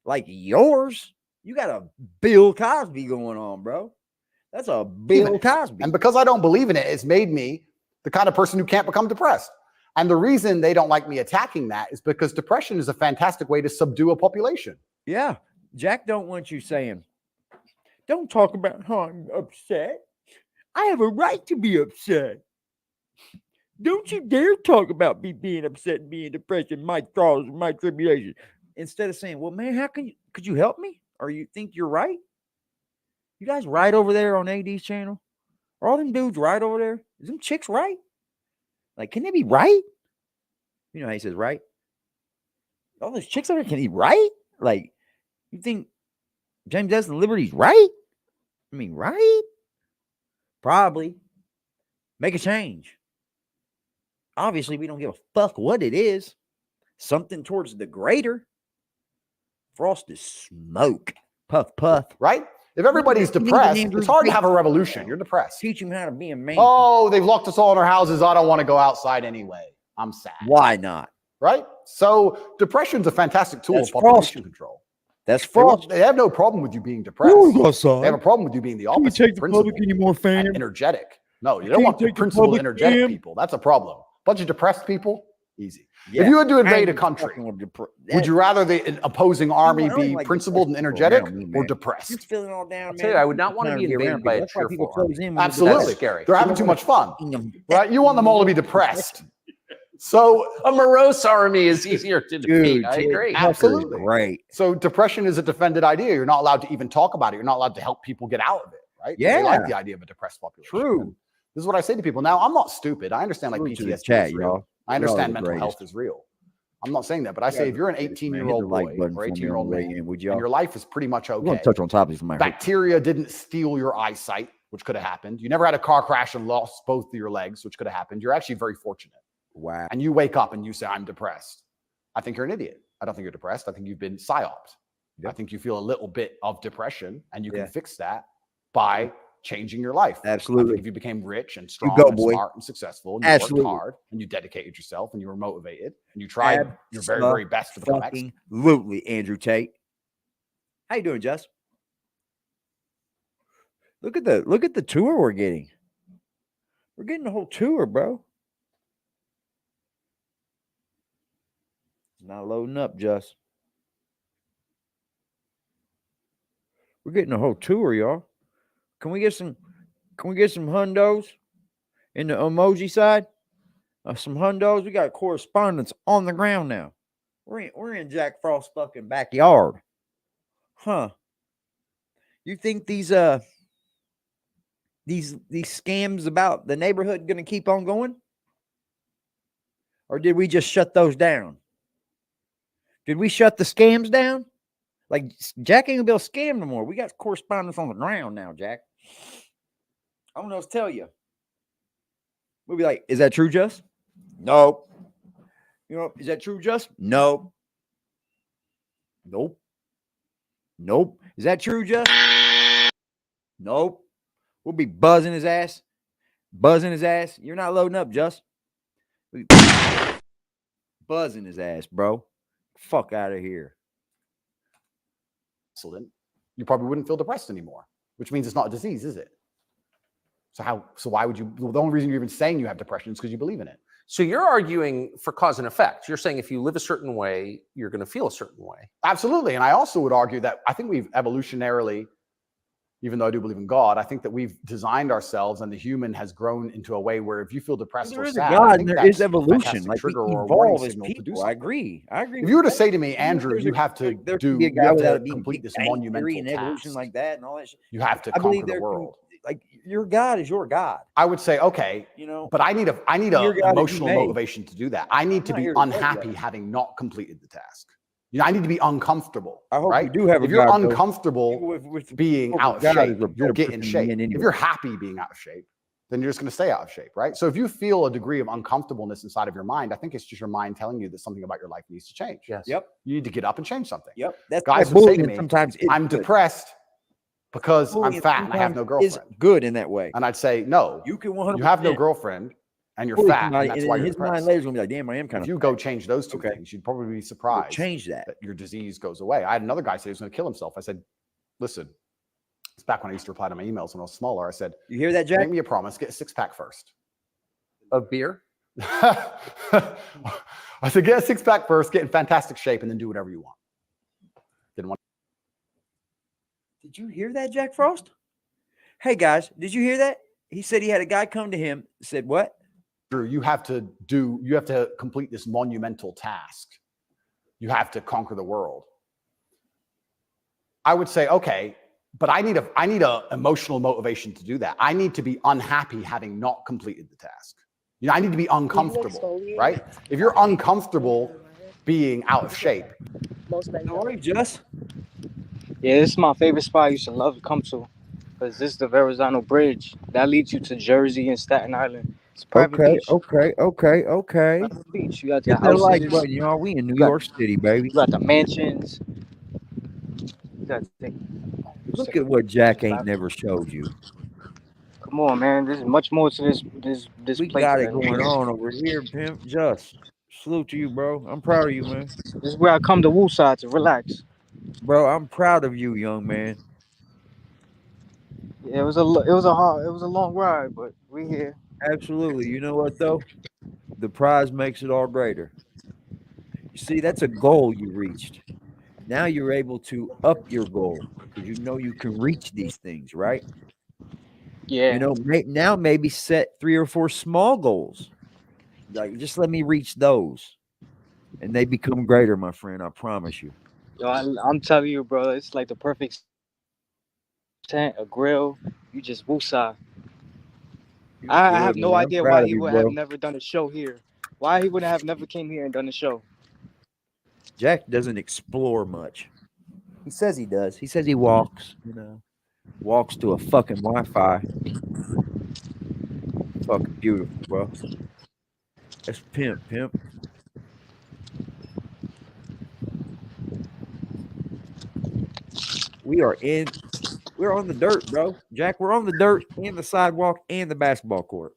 like yours. You got a Bill Cosby going on, bro. That's a Bill Cosby. And because I don't believe in it, it's made me the kind of person who can't become depressed. And the reason they don't like me attacking that is because depression is a fantastic way to subdue a population. Yeah. Jack don't want you saying, don't talk about how I'm upset. I have a right to be upset. Don't you dare talk about me being upset and being depressed and my trials and my tribulations. Instead of saying, well, man, could you help me? Or you think you're right? You guys right over there on AD's channel? Are all them dudes right over there? Is them chicks right? Like, can they be right? You know how he says right? All those chicks over there, can he right? Like, you think James Destin Liberty's right? I mean, right? Probably. Make a change. Obviously, we don't give a fuck what it is. Something towards the greater. Frost is smoke. Puff, puff. Right? If everybody's depressed, it's hard to have a revolution. You're depressed. Teach him how to be a man. Oh, they've locked us all in our houses. I don't want to go outside anyway. I'm sad. Why not? Right? So depression's a fantastic tool of population control. That's Frost. They have no problem with you being depressed. They have a problem with you being the opposite. Can you take the public anymore, fam? Energetic. No, you don't want the principled, energetic people. That's a problem. Bunch of depressed people, easy. Yeah. If you had to invade a country, would you rather the opposing army be principled and energetic or depressed? You're feeling all down, I'll tell you, I would not want to be invaded by a cheerful army. Absolutely. That's scary. They're having too much fun. Right? You want them all to be depressed. So a morose army is easier to defeat. I agree. Absolutely. Right. So depression is a defended idea. You're not allowed to even talk about it. You're not allowed to help people get out of it. Right? Yeah. They like the idea of a depressed population. True. This is what I say to people. Now, I'm not stupid. I understand like PTSD is real. I understand mental health is real. I'm not saying that, but I say if you're an 18-year-old boy or 18-year-old man and your life is pretty much okay. Touch on topics. Bacteria didn't steal your eyesight, which could have happened. You never had a car crash and lost both of your legs, which could have happened. You're actually very fortunate. Wow. And you wake up and you say, I'm depressed. I think you're an idiot. I don't think you're depressed. I think you've been psyoped. Yep. I think you feel a little bit of depression and you can fix that by changing your life. Absolutely. If you became rich and strong and smart and successful and you worked hard and you dedicated yourself and you were motivated and you tried your very, very best to become excellent. Absolutely, Andrew Tate. How you doing, Jess? Look at the tour we're getting. We're getting the whole tour, bro. It's not loading up, Jess. We're getting the whole tour, y'all. Can we get some hundos in the emoji side? Some hundos. We got correspondence on the ground now. We're in Jack Frost's fucking backyard. Huh. You think these scams about the neighborhood gonna keep on going? Or did we just shut those down? Did we shut the scams down? Like, Jack ain't gonna be able to scam no more. We got correspondence on the ground now, Jack. I don't know what to tell you. We'll be like, is that true, Just? Nope. You know, is that true, Just? Nope. Nope. Nope. Is that true, Just? Nope. We'll be buzzing his ass. Buzzing his ass. You're not loading up, Just. Buzzing buzzing his ass, bro. Fuck out of here. You probably wouldn't feel depressed anymore, which means it's not a disease, is it? So why would you? Well, the only reason you're even saying you have depression is because you believe in it. So you're arguing for cause and effect. You're saying if you live a certain way, you're going to feel a certain way. Absolutely. And I also would argue that I think we've evolutionarily, even though I do believe in God, I think that we've designed ourselves and the human has grown into a way where if you feel depressed There or is sad, a God I and think there is that's a evolution. fantastic Like we trigger or a warning evolve as signal to do people. something. I agree. If you were to with say that. to me, Andrew, you have to there can be a you guy have without to it being complete Big this Bang monumental theory and evolution task. like that and all that shit. You have to I believe conquer the there world. like your God is your God. I would say, okay, You know, but I need your a God is you emotional made. motivation to do that. I need to not be here to tell you unhappy that. having not completed the task. You know, I need to be uncomfortable. I hope right? you do have a If you're God, though. uncomfortable with being hope out of God shape, is a you'll better get in person shape. than If anyway. you're happy being out of shape, then you're just going to stay out of shape, right? So if you feel a degree of uncomfortableness inside of your mind, I think it's just your mind telling you that something about your life needs to change. Yes. Yep. You need to get up and change something. Yep. That's Guys why would say to bullying me, sometimes is I'm good. depressed because I'm Bullying fat and I have no sometimes is girlfriend. good in that way. And I'd say, no, You can 100%. you have no girlfriend and you're bully fat, somebody, and that's and why in you're his mind depressed. later is gonna be like, damn, I am kind If of. you go change those two Okay. things, you'd probably be We'll surprised change that. your disease goes away. I had another guy say he was going to kill himself. I said, listen, it's back when I used to reply to my emails when I was smaller. I said, You hear that, Jack? make me a promise, get a six-pack first. Of beer? I said, get a six-pack first, get in fantastic shape, and then do whatever you want. Didn't want. Did you hear that, Jack Frost? Hey guys, did you hear that? He said he had a guy come to him, said what? Drew, you have to complete this monumental task. You have to conquer the world. I would say, okay, but I need a emotional motivation to do that. I need to be unhappy having not completed the task. You know, I need to be uncomfortable, right? If you're uncomfortable being out of shape. How are you, Jess? Yeah, this is my favorite spot I used to love to come to. Because this is the Verrazano Bridge. That leads you to Jersey and Staten Island. It's a private beach. Okay. Private beach. You got your Hit that like houses. button, y'all. We in New got- York City, baby. You got the mansions. You got the Look at what Jack ain't never showed you. Come on, man. There's much more to this We place. got it going on over here, Pimp. Just salute to you, bro. I'm proud of you, man. This is where I come to Wooside to relax. Bro, I'm proud of you, young man. Yeah, it was a long ride, but we here. Absolutely. You know what though? The prize makes it all greater. You see, that's a goal you reached. Now you're able to up your goal because you know you can reach these things, right? Yeah. You know, now maybe set 3 or 4 small goals. Like, just let me reach those, and they become greater, my friend. I promise you. Yo, I'm telling you, bro, it's like the perfect tent, a grill. You just woosah. I have no idea why he would have never done a show here. Why he would have never came here and done a show. Jack doesn't explore much. He says he does. He says he walks, you know, walks to a fucking Wi-Fi. Fucking beautiful, bro. That's Pimp. We're on the dirt, bro. Jack, we're on the dirt and the sidewalk and the basketball court.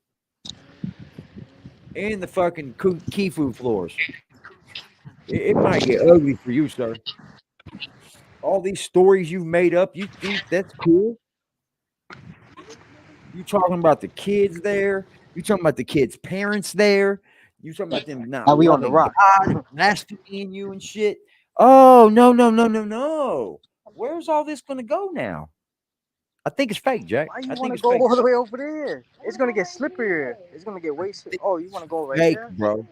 And the fucking Kifu floors. It might get ugly for you, sir. All these stories you've made up, you think that's cool? You talking about the kids there? You talking about the kids' parents there? You talking about them not Now we on the rock. God, blaspheming you and shit? Oh, no. Where's all this going to go now? I think it's fake, Jack. Why you I think want to it's go fake. all the way over there? It's going to get slipperier. It's going to get wasted. Oh, you want to go right Fake, there? bro.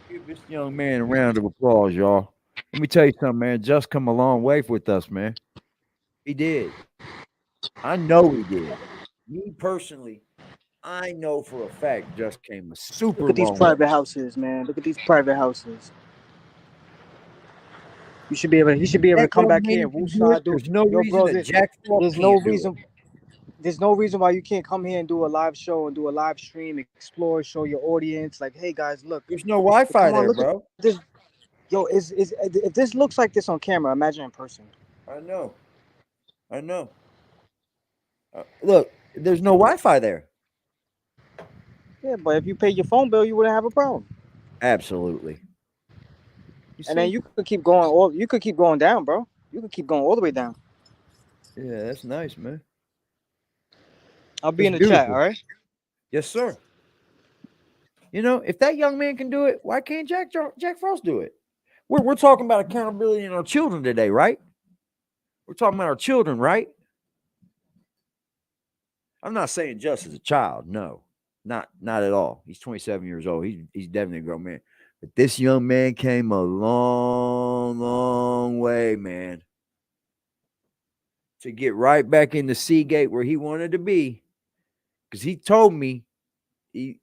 Give this young man a round of applause, y'all. Let me tell you something, man. Just come a long way with us, man. He did. I know he did. Me personally, I know for a fact Just came a super Look at these long private way. houses, man. Look at these private houses. You should be able. He should be able to come back here and woosah. There's no reason that Jack Frost There's no can't do it. reason. There's no reason why you can't come here and do a live show and do a live stream, explore, show your audience. Like, hey guys, look. There's no Wi-Fi Come on, there, look bro. at this. Yo, if this looks like this on camera, imagine in person. I know. Look, There's no Wi-Fi there. Yeah, but if you pay your phone bill, you wouldn't have a problem. Absolutely. And then you could keep going. You could keep going down, bro. You could keep going all the way down. Yeah, that's nice, man. I'll be That's in the chat. beautiful. All right. Yes, sir. You know, if that young man can do it, why can't Jack Frost do it? We're talking about accountability in our children today, right? We're talking about our children, right? I'm not saying just as a child, no, not at all. He's 27 years old. He's definitely a grown man. But this young man came a long, long way, man, to get right back in the Seagate where he wanted to be. Because he told me he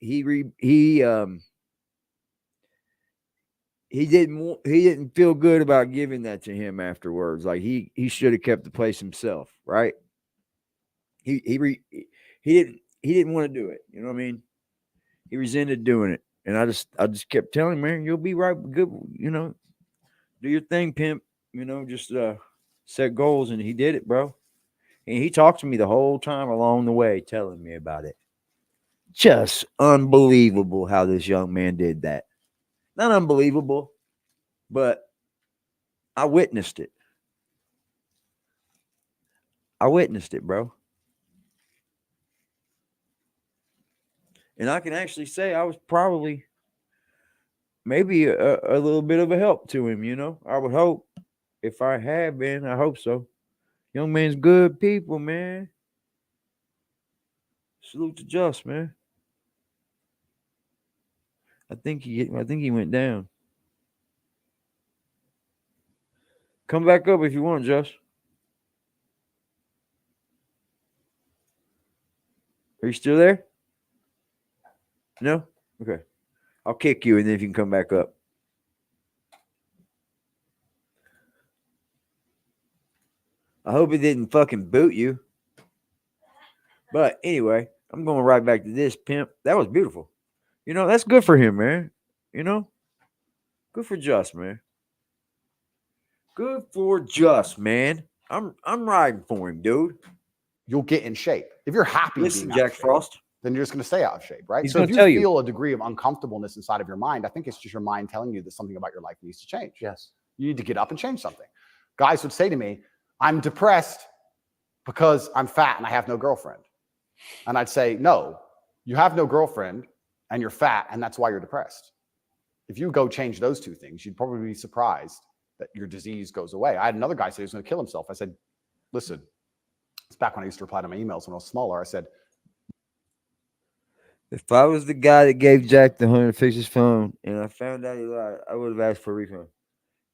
didn't feel good about giving that to him afterwards. Like he should have kept the place himself, right? He didn't want to do it. You know what I mean? He resented doing it. And I just kept telling him, man, you'll be right. Good, you know, do your thing, pimp. You know, just set goals. And he did it, bro. And he talked to me the whole time along the way, telling me about it. Just unbelievable how this young man did that. Not unbelievable, but I witnessed it. I witnessed it, bro. And I can actually say I was probably maybe a little bit of a help to him, you know. I would hope. If I had been, I hope so. Young man's good people, man. Salute to Just, man. I think he went down. Come back up if you want, Just. Are you still there? No? Okay. I'll kick you and then if you can come back up. I hope it didn't fucking boot you. But anyway, I'm going right back to this, Pimp. That was beautiful. You know, that's good for him, man. You know? Good for Just, man. Good for Just, man. I'm riding for him, dude. You'll get in shape. If you're happy Listen, being out Jack of shape, Frost, then you're just going to stay out of shape, right? He's So if gonna you tell you. feel a degree of uncomfortableness inside of your mind, I think it's just your mind telling you that something about your life needs to change. Yes. You need to get up and change something. Guys would say to me, I'm depressed because I'm fat and I have no girlfriend. And I'd say, no, you have no girlfriend and you're fat and that's why you're depressed. If you go change those two things, you'd probably be surprised that your disease goes away. I had another guy say he was going to kill himself. I said, listen, it's back when I used to reply to my emails when I was smaller. I said, if I was the guy that gave Jack the $100 to fix his phone and I found out he lied, I would have asked for a refund.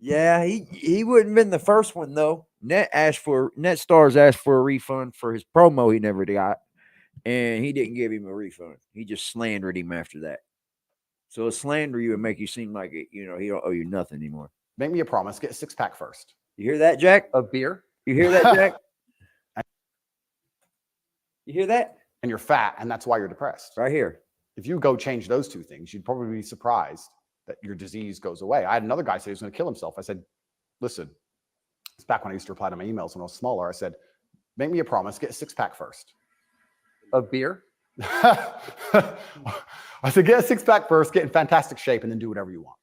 Yeah, he wouldn't have been the first one though. NetStars asked for a refund for his promo he never got, and he didn't give him a refund. He just slandered him after that. So a slander you would make you seem like it, you know, he don't owe you nothing anymore. make me a promise, get a six-pack first. You hear that, Jack? Of beer? You hear that, Jack? You hear that? And you're fat, and that's why you're depressed. Right here. If you go change those two things, you'd probably be surprised that your disease goes away. I had another guy say he was going to kill himself. I said, listen, it's back when I used to reply to my emails when I was smaller. I said, make me a promise, get a six-pack first. Of beer? I said, get a six-pack first, get in fantastic shape, and then do whatever you want.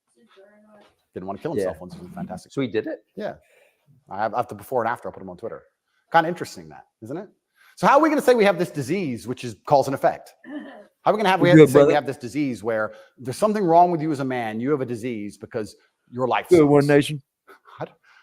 Didn't want to kill himself once he was in fantastic shape. So he did it? Yeah. I have the before and after. I'll put them on Twitter. Kind of interesting that, isn't it? So how are we going to say we have this disease, which is cause and effect? How are we going to have, we have this disease where there's something wrong with you as a man. You have a disease because your life sucks. Good One Nation.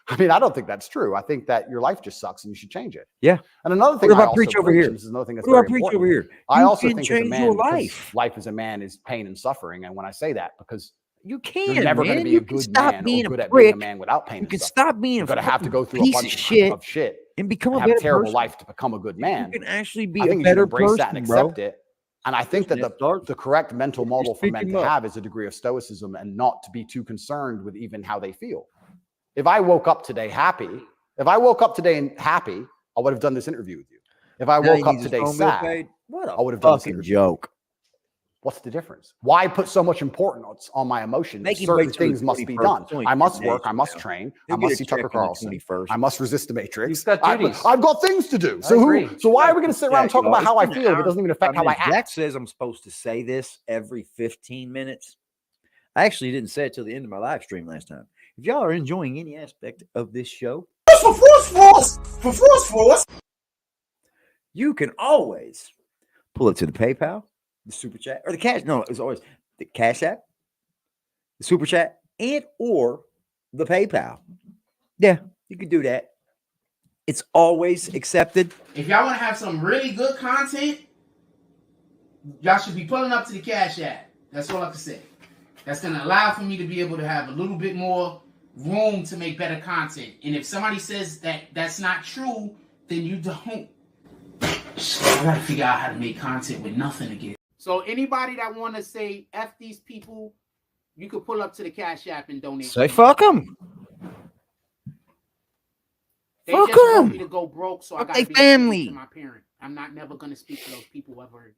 I mean, I don't think that's true. I think that your life just sucks and you should change it. Yeah. And another thing What I about also preach over preach, here? and this is another thing that's What about very preach important. over here? I You also can think as a change man, your because life. life as a man is pain and suffering. And when I say that, because You can't. you're never going to be you a can good stop man being or good a at being a prick. man without pain You and can suffering. stop being You're a going to have to go through a piece bunch of shit of shit and become and a have a better terrible person. life to become a good man. You can actually be I a think you should better embrace that person, and bro. accept it. And I think that the correct mental model for pick men him to up. have is a degree of stoicism and not to be too concerned with even how they feel. If I woke up today happy, I would have done this interview with you. If I Now he woke up needs his today phone bill sad, paid? What a I would have done this fucking interview. joke. What's the difference? Why put so much importance on my emotions? Make him Certain wait till things the must be 21st. done. It's only I must 10 work. days I from must now. train. He'll I get must a see check Tucker on the Carlson. 21st. I must resist the Matrix. He's got duties. I've got things to do. I So agree. so why are we going to sit around and talk Y'all, about how I it's been feel an if it hour doesn't even and affect 5 how I minutes. Jack act? says I'm supposed to say this every 15 minutes. I actually didn't say it till the end of my live stream last time. If y'all are enjoying any aspect of this show, you can always pull it to the PayPal, the Super Chat, or the Cash. No, it's always the Cash App, the Super Chat, and or the PayPal. Yeah, you can do that. It's always accepted. If y'all want to have some really good content, y'all should be pulling up to the Cash App. That's all I can say. That's going to allow for me to be able to have a little bit more room to make better content. And if somebody says that that's not true, then you don't. I got to figure out how to make content with nothing again. So anybody that want to say F these people, you could pull up to the Cash App and donate. Say fuck them. They Fuck just want 'em. me to go broke, so I Fuck got they to be a slave family. to my parent. I'm not never going to speak to those people ever.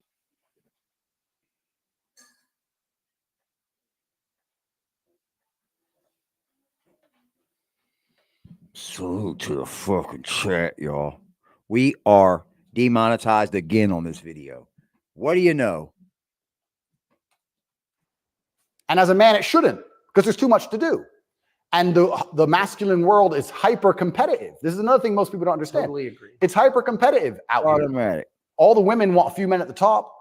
Salute to the fucking chat, y'all. We are demonetized again on this video. What do you know? And as a man, it shouldn't, because there's too much to do. And the masculine world is hyper competitive. This is another thing most people don't understand. Totally agree. It's hyper competitive out here. Automatic. All the women want a few men at the top.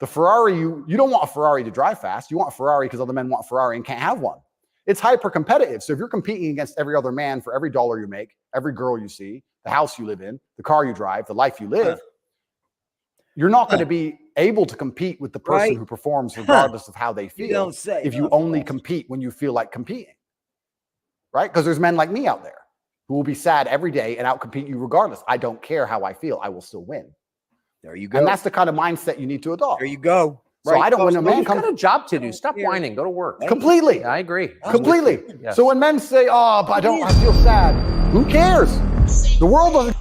The Ferrari, you don't want a Ferrari to drive fast. You want a Ferrari because other men want a Ferrari and can't have one. It's hyper competitive. So if you're competing against every other man for every dollar you make, every girl you see, the house you live in, the car you drive, the life you live, you're not going to be able to compete with the person Right. who performs regardless of how they feel. You don't say. If you only compete when you feel like competing, right? Because there's men like me out there who will be sad every day and outcompete you regardless. I don't care how I feel. I will still win. There you go. And that's the kind of mindset you need to adopt. There you go. So I don't, when a man You've comes got a job to do. Stop whining. Go to work. completely, I agree. completely. Yes. So when men say, "Oh, but I feel sad," who cares? The world doesn't.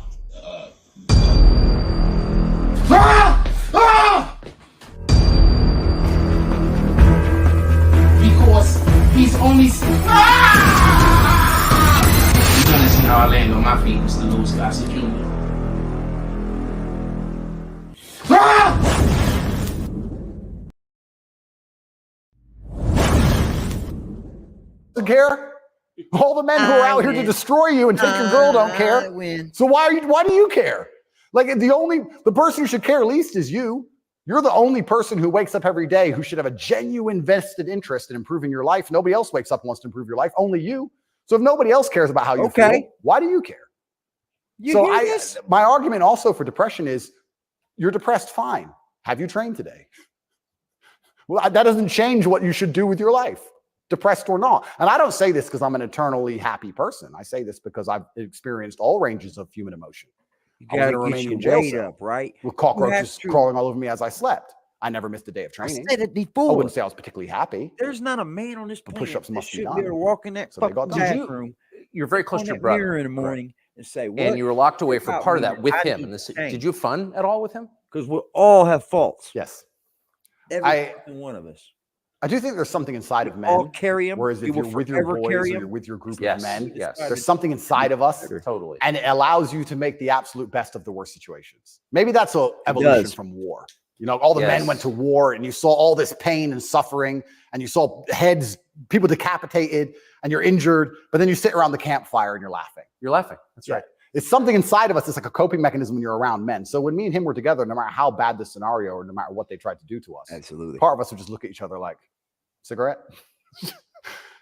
Because he's only. You're gonna see how I land on my feet, Mr. Louis Gossett Jr. Doesn't care. All the men who are out here to destroy you and take your girl don't care. Win. So why do you care? Like the person who should care least is you. You're the only person who wakes up every day who should have a genuine vested interest in improving your life. Nobody else wakes up and wants to improve your life, only you. So if nobody else cares about how you feel, why do you care? You hear this? My argument also for depression is you're depressed, fine. Have you trained today? Well, that doesn't change what you should do with your life, depressed or not. And I don't say this because I'm an eternally happy person. I say this because I've experienced all ranges of human emotion. You I was in gotta a get Romanian your jail weight cell up, right? with cockroaches to. crawling all over me as I slept. I never missed a day of I training. said it I before. wouldn't say I was particularly happy. There's not a man on this The planet push-ups that must be should done. be able to walk in that So they fucking got done. bathroom, You're very close on to your that brother. mirror in the Correct. morning and say, "What?" And you were locked away for about part of me that with I him. need And this, to change? did you have fun at all with him? Because we all have faults. Yes. Every fucking one of us. I do think there's something inside of men. All carry them. Whereas if you're with your boys or you're with your group of men, Yes. there's something inside of us, Totally. and it allows you to make the absolute best of the worst situations. Maybe that's an evolution does. from war. You know, all the men Yes. went to war, and you saw all this pain and suffering, and you saw heads, people decapitated, and you're injured, but then you sit around the campfire and you're laughing. You're laughing. That's Yeah. right. It's something inside of us. It's like a coping mechanism when you're around men. So when me and him were together, no matter how bad the scenario or no matter what they tried to do to us, Absolutely. part of us would just look at each other like, cigarette?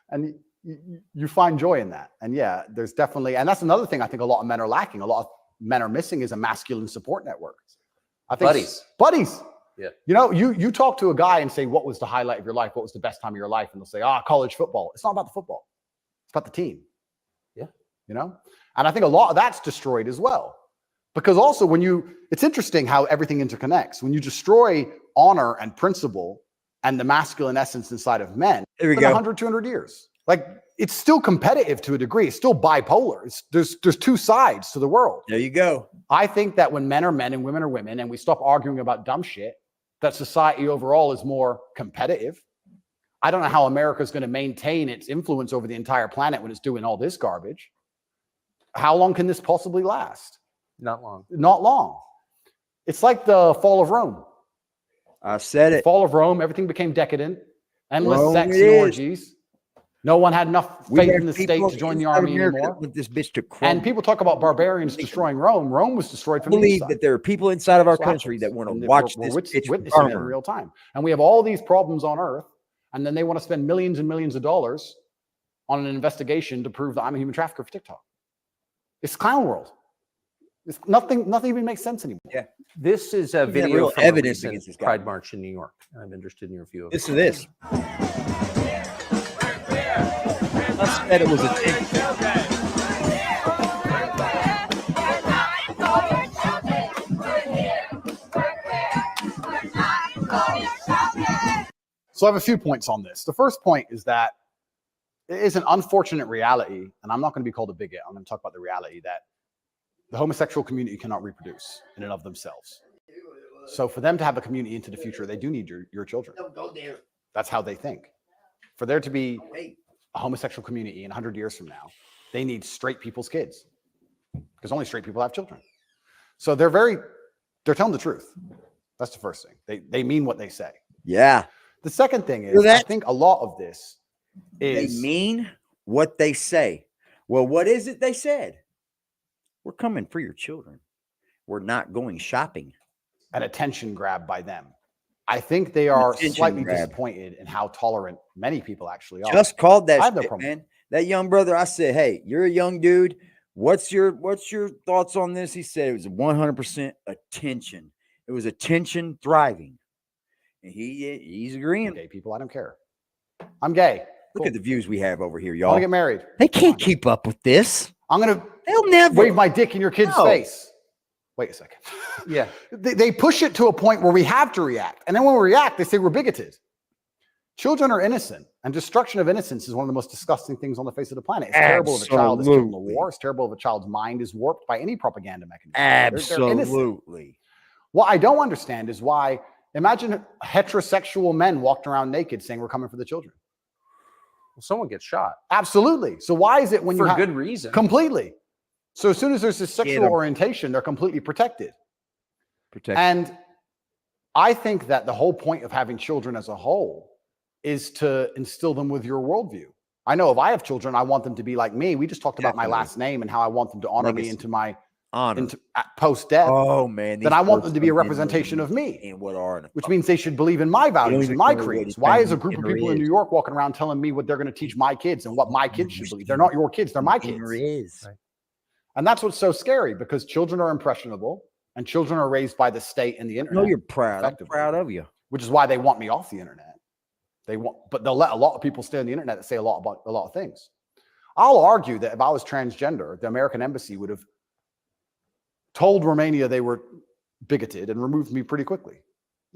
And you find joy in that. And yeah, there's definitely, and that's another thing I think a lot of men are lacking. A lot of men are missing is a masculine support network. I think buddies. Yeah. You know, you talk to a guy and say, what was the highlight of your life? What was the best time of your life? And they'll say, college football. It's not about the football. It's about the team. Yeah. You know? And I think a lot of that's destroyed as well. Because also it's interesting how everything interconnects. When you destroy honor and principle and the masculine essence inside of men, There we in go. 100, 200 years. Like, it's still competitive to a degree. It's still bipolar. There's two sides to the world. There you go. I think that when men are men and women are women and we stop arguing about dumb shit that society overall is more competitive. I don't know how America is going to maintain its influence over the entire planet when it's doing all this garbage. How long can this possibly last? Not long. Not long. It's like the fall of Rome. I said The it. fall of Rome, everything became decadent, endless Rome sex it and is. orgies. No one had enough We faith have in the state people to join the inside army America that anymore. want this bitch to crumble. And people talk about barbarians destroying Rome. Rome was destroyed I from the believe inside. that there are people inside of our That's what country happens. that want to And watch we're this bitch witnessing it in burn. real time. And we have all these problems on Earth, and then they want to spend millions and millions of dollars on an investigation to prove that I'm a human trafficker for TikTok. It's clown world. It's nothing even makes sense anymore. Yeah. This is a have video real from evidence a against this recent guy. Pride March in New York. I'm interested in your view of it. Listen to this. I said it was a thing. So I have a few points on this. The first point is that it is an unfortunate reality, and I'm not going to be called a bigot. I'm going to talk about the reality that the homosexual community cannot reproduce in and of themselves. So for them to have a community into the future, they do need your children. That's how they think. For there to be a homosexual community in 100 years from now, they need straight people's kids, because only straight people have children. So they're telling the truth. That's the first thing. They mean what they say. Yeah. The second thing is, I think a lot of this is... They mean what they say. Well, what is it they said? We're coming for your children. We're not going shopping. An attention grab by them. I think they are Attention slightly grab. disappointed in how tolerant many people actually are. Just called I that have no shit, problem. man. That young brother, I said, hey, you're a young dude. What's your thoughts on this? He said it was 100% attention. It was attention thriving. And he's agreeing. Gay people, I don't care. I'm gay. Look at the views we have over here, I y'all. want to get married. They can't keep up with this. They'll never wave my dick in your kid's face. Wait a second. Yeah. They push it to a point where we have to react. And then when we react, they say we're bigoted. Children are innocent, and destruction of innocence is one of the most disgusting things on the face of the planet. It's terrible if a child is killed in a war. It's terrible if a child's mind is warped by any propaganda mechanism. They're innocent. Absolutely. What I don't understand is why, imagine heterosexual men walked around naked saying we're coming for the children. Well, someone gets shot. Absolutely. So why is it when you for have good reason? Completely. So as soon as there's this sexual orientation, they're completely protected. And I think that the whole point of having children as a whole is to instill them with your worldview. I know if I have children, I want them to be like me. We just talked about my last name and how I want them to honor me into my post-death. Oh, man. Then I want them to be a representation of me. And what are which means they should believe in my values and my creeds. Why is a group of people in New is. York walking around telling me what they're going to teach my kids and what my kids should believe? They're not your kids. They're my kids. Right. And that's what's so scary, because children are impressionable and children are raised by the state and the internet. No, you're proud. I'm proud of you. Which is why they want me off the internet. But they'll let a lot of people stay on the internet that say a lot about a lot of things. I'll argue that if I was transgender, the American embassy would have told Romania they were bigoted and removed me pretty quickly.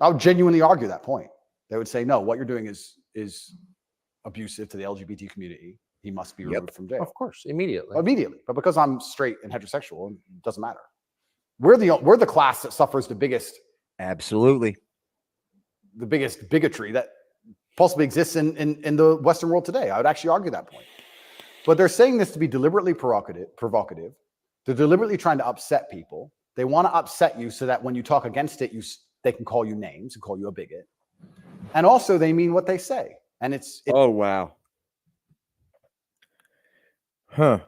I would genuinely argue that point. They would say, no, what you're doing is abusive to the LGBT community. He must be removed from jail. Of course, immediately. Immediately. But because I'm straight and heterosexual, it doesn't matter. We're the class that suffers the biggest bigotry that possibly exists in the Western world today. I would actually argue that point. But they're saying this to be deliberately provocative. They're deliberately trying to upset people. They want to upset you so that when you talk against it, they can call you names and call you a bigot. And also they mean what they say. And oh, wow. Huh.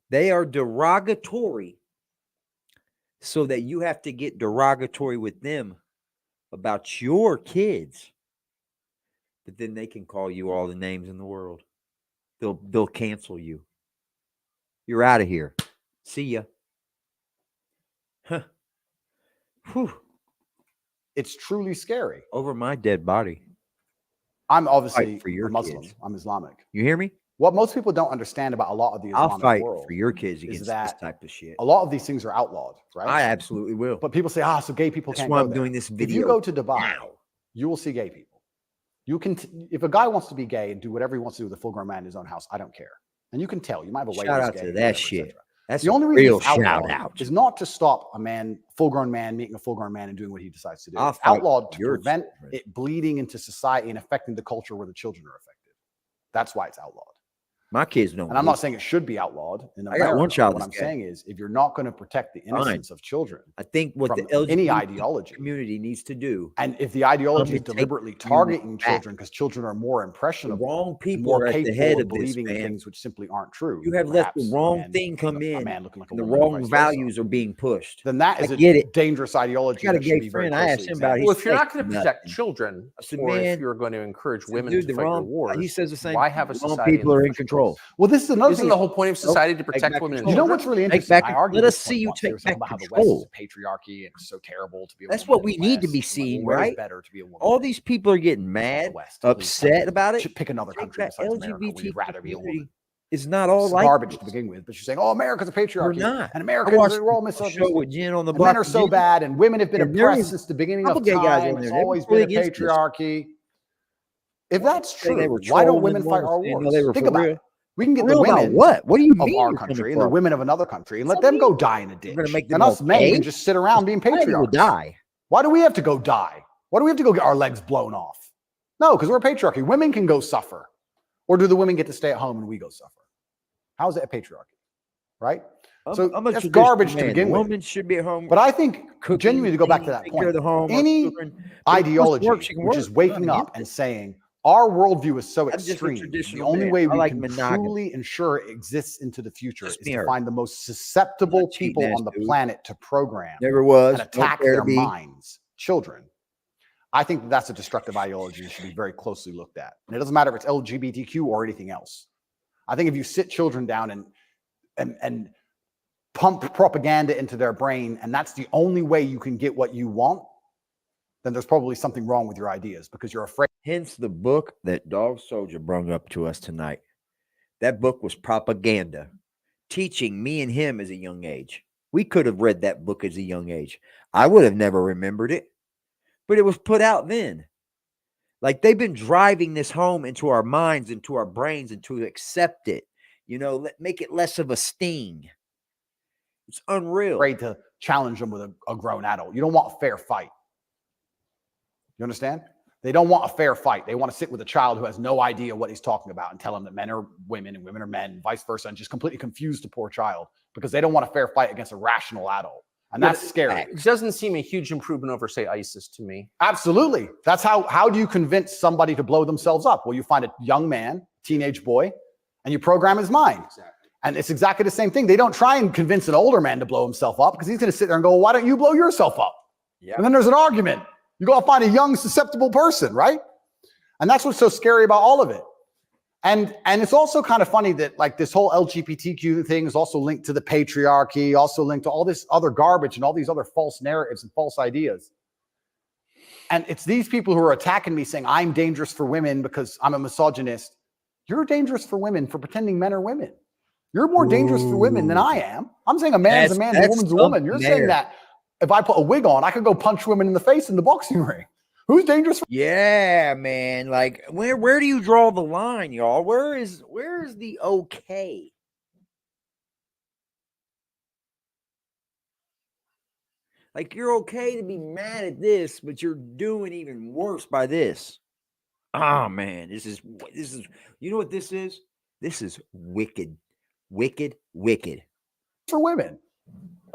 They are derogatory so that you have to get derogatory with them about your kids. But then they can call you all the names in the world. They'll cancel you. You're out of here. See ya. Huh. Whew. It's truly scary. Over my dead body. I'm obviously for your a Muslim. kids. I'm Islamic. You hear me? What most people don't understand about a lot of the Islamic I'll fight world for your kids is against that this type of shit. a lot of these things are outlawed, right? I absolutely will. But people say, so gay people That's can't why go I'm there. doing this If video you go to Dubai, now. you will see gay people. You can, if a guy wants to be gay and do whatever he wants to do with a full-grown man in his own house, I don't care. And you can tell. You might have a way Shout out to that shit. That's the a only reason real it's outlawed shout out. is not to stop a man, full-grown man, meeting a full-grown man and doing what he decides to do. I'll It's fight outlawed to your prevent children. it bleeding into society and affecting the culture where the children are affected. That's why it's outlawed. My kids don't. And I'm not saying it should be outlawed in I America. got one child What that's I'm saying is, if you're not going to protect the innocence of children, I think what from the LGBT any ideology community needs to do, and if the ideology is take deliberately you targeting back. children because children are more the impressionable, wrong and people more are at the capable head of of this, believing man. things which simply aren't true. You have let the perhaps wrong a man thing come looking- in, a man looking like a and the woman, or wrong vice versa. values are being pushed. Then that is I a get it. dangerous ideology. I got a that should gay be very friend. I asked closely him about it. examined. Well, if you're not like going to protect nothing. children, I said, or man, if you're going to encourage women dude, to the fight your wrong. wars, He says the same. why have a the wrong society people in are the in first control. place? Well, this is another Isn't thing. the whole point of society to Take protect back women and control. You know children? what's really Take interesting? back- I argue let us this see point you once. They take were talking back about how the West control. is a patriarchy and it's so terrible to be a That's woman what we in the need to West. be I'm like, seeing, well, where is right? better to be a woman All in these people are getting the mad, West? Please tell upset me. about it. Pick another Take country that besides America where you'd LGBT rather be a woman. community is not all It's like garbage this. to begin with, but you're saying, "Oh, America's a patriarchy, We're not. and I Americans watched are all a show misogynistic, with Jen on the and block. men are so bad, and women have been and there oppressed was since the beginning a couple of gay guys time. on It's there. They were always fully been a against this. patriarchy." If that's Say they true, were why don't trolling women fight once, our saying, wars? no, they were Think for about real. it. We can get For the real about women what? What do you of mean our you're coming country and the from? women of another country and let So them go mean. die in a ditch. We're gonna make them And us all men gay? can just sit around being Society will patriarchs. die. Why do we have to go die? Why do we have to go get our legs blown off? No, because we're a patriarchy. Women can go suffer. Or do the women get to stay at home and we go suffer? How is it a patriarchy? Right? So I'm a that's traditional garbage to man. begin with. Women should be at home. But I think, Cooking, genuinely, to go back to cleaning, that take care of point, the home, our any children. But if she wants to ideology work, she can which work. is I'm waking not up against and it. saying our worldview is so I'm just a extreme, the traditional only man. way I we like can monogamy. truly ensure it exists into the future Just is me to and her. find the most susceptible Not cheating people ass on the dude. planet to program Never was. and Don't attack care their to be. minds, children. I think that that's a destructive ideology and should be very closely looked at. And it doesn't matter if it's LGBTQ or anything else. I think if you sit children down and pump propaganda into their brain, and that's the only way you can get what you want, then there's probably something wrong with your ideas because you're afraid. Hence the book that Dog Soldier brought up to us tonight. That book was propaganda, teaching me and him as a young age. We could have read that book as a young age. I would have never remembered it, but it was put out then. Like they've been driving this home into our minds, into our brains, and to accept it. You know, make it less of a sting. It's unreal. Afraid to challenge them with a grown adult. You don't want a fair fight. You understand? They don't want a fair fight. They want to sit with a child who has no idea what he's talking about and tell him that men are women and women are men, and vice versa, and just completely confuse the poor child because they don't want a fair fight against a rational adult. And that's scary. It doesn't seem a huge improvement over, say, ISIS to me. Absolutely. That's how do you convince somebody to blow themselves up? Well, you find a young man, teenage boy, and you program his mind. Exactly. And it's exactly the same thing. They don't try and convince an older man to blow himself up because he's going to sit there and go, well, why don't you blow yourself up? Yep. And then there's an argument. You go find a young, susceptible person, right? And that's what's so scary about all of it. And it's also kind of funny that like this whole LGBTQ thing is also linked to the patriarchy, also linked to all this other garbage and all these other false narratives and false ideas. And it's these people who are attacking me saying I'm dangerous for women because I'm a misogynist. You're dangerous for women for pretending men are women. You're more dangerous for women than I am. I'm saying a man's a man, a woman's a woman. You're saying that if I put a wig on, I could go punch women in the face in the boxing ring. Who's dangerous? Yeah, man. Like, where do you draw the line, y'all? Where is the okay? Like, you're okay to be mad at this, but you're doing even worse by this. Oh man, this is you know what this is? This is wicked, wicked, wicked. For women.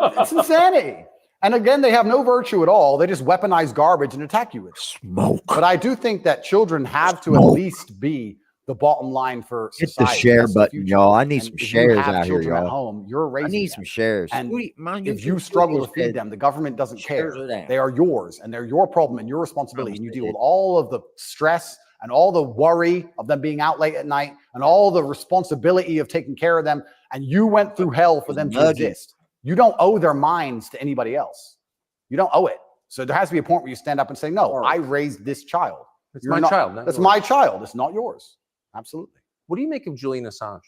It's insanity. And again, they have no virtue at all. They just weaponize garbage and attack you with smoke. But I do think that children have to at least be the bottom line for Hit society. the share That's the button, future. y'all. I need And some if you shares have out here, children at y'all. home, you're I raising need them. some shares. And Mind if your you struggle to Google feed said them, the government doesn't care. shares are down. They are yours, and they're your problem and your responsibility. And you deal with all of the stress and all the worry of them being out late at night and all the responsibility of taking care of them. And you went through hell for them to exist. You don't owe their minds to anybody else. You don't owe it. So there has to be a point where you stand up and say, no, I raised this child. It's my child. That's my child. It's not yours. Absolutely. What do you make of Julian Assange?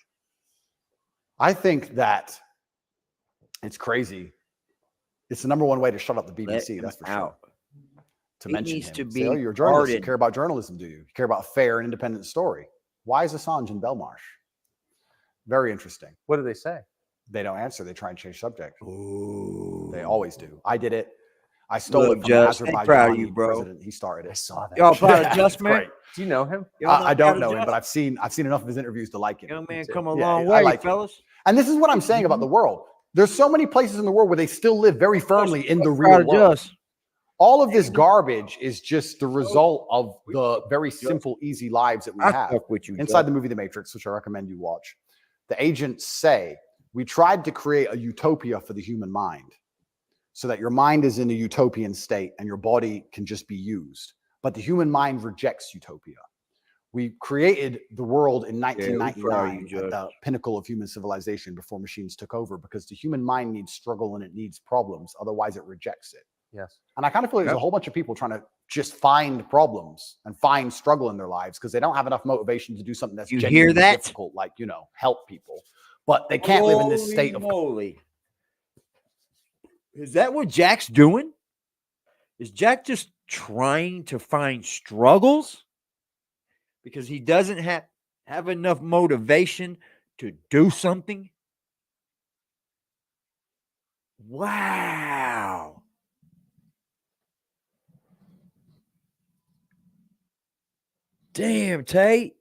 I think that it's crazy. It's the number one way to shut up the BBC. That's for sure. To mention him. to Say, oh, be you're a journalist. You guarded. care about journalism, do you? You care about a fair and independent story. Why is Assange in Belmarsh? Very interesting. What do they say? They don't answer. They try and change subject. Ooh. They always do. I did it. I stole Look, it from Just, the ain't proud of Azerbaijani you, bro. president. He started it. I saw that. Y'all proud of Yeah, Just, it's man? great. Do you know him? I don't know Just? him, but I've seen enough of his interviews to like him. Young man, too. come a Yeah, long I way, like him. fellas. And this is what I'm saying about the world. There's so many places in the world where they still live very firmly in the Proud real of world. Just. All of this garbage is just the result of the very simple, easy lives that we I have. fuck with you, Inside Just. the movie The Matrix, which I recommend you watch, the agents say, we tried to create a utopia for the human mind so that your mind is in a utopian state and your body can just be used. But the human mind rejects utopia. We created the world in 1999 at the pinnacle of human civilization before machines took over, because the human mind needs struggle and it needs problems. Otherwise, it rejects it. Yes. And I kind of feel like there's a whole bunch of people trying to just find problems and find struggle in their lives because they don't have enough motivation to do something that's genuinely difficult, like, help people. But they can't live in this state of... Holy. Is that what Jack's doing? Is Jack just trying to find struggles? Because he doesn't have enough motivation to do something? Wow. Damn, Tate.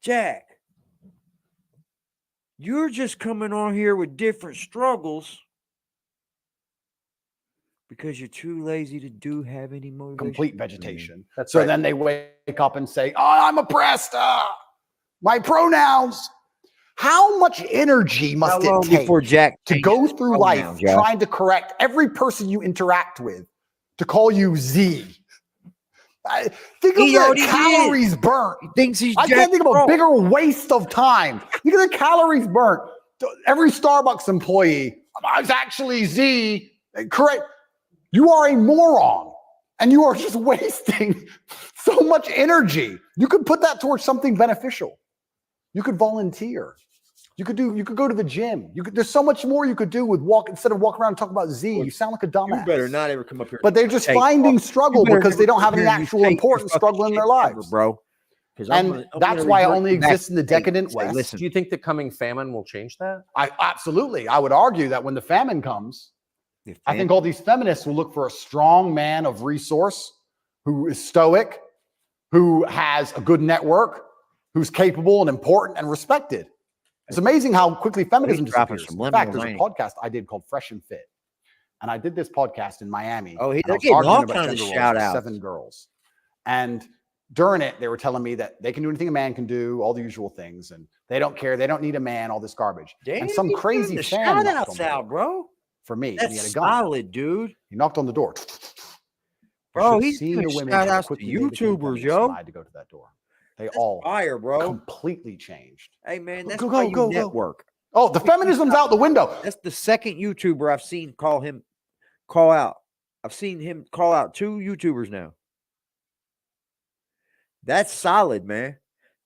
Jack, you're just coming on here with different struggles because you're too lazy to have any motivation. Complete vegetation. That's so right. then they wake up and say, oh, I'm oppressed. My pronouns. How much energy must it take before Jack to go through life trying to correct every person you interact with to call you Z? Think of the calories burnt. He thinks he's I can't think of a bigger waste of time. Think of the calories burnt. Every Starbucks employee, it's actually Z. Correct. You are a moron, and you are just wasting so much energy. You could put that towards something beneficial. You could volunteer. You could go to the gym. There's so much more you could do with instead of walking around and talking about Z. You sound like a dumbass. You better not ever come up here. But they're just finding struggle because they don't have any actual important struggle in their lives, bro. And that's why it only exists in the decadent West. Listen, do you think the coming famine will change that? Absolutely. I would argue that when the famine comes, I think all these feminists will look for a strong man of resource who is stoic, who has a good network, who's capable and important and respected. It's amazing how quickly feminism disappears. In fact, there's a podcast I did called Fresh and Fit. And I did this podcast in Miami. Oh, they're getting all kinds of shout outs. 7 girls. And during it, they were telling me that they can do anything a man can do, all the usual things. And they don't care. They don't need a man, all this garbage. Damn, and some crazy fan shout knocked outs on the door out, bro. for me. That's and he had a gun. solid, dude. He knocked on the door. Bro, You he's should see doing the women shout how outs to quickly they became YouTubers, feminists yo. when I had to go to that door. They all fire, bro. Completely changed. Hey, man, that's Go, why go, you go. network. Oh, the feminism's out the window. That's the second YouTuber I've seen call out. I've seen him call out 2 YouTubers now. That's solid, man.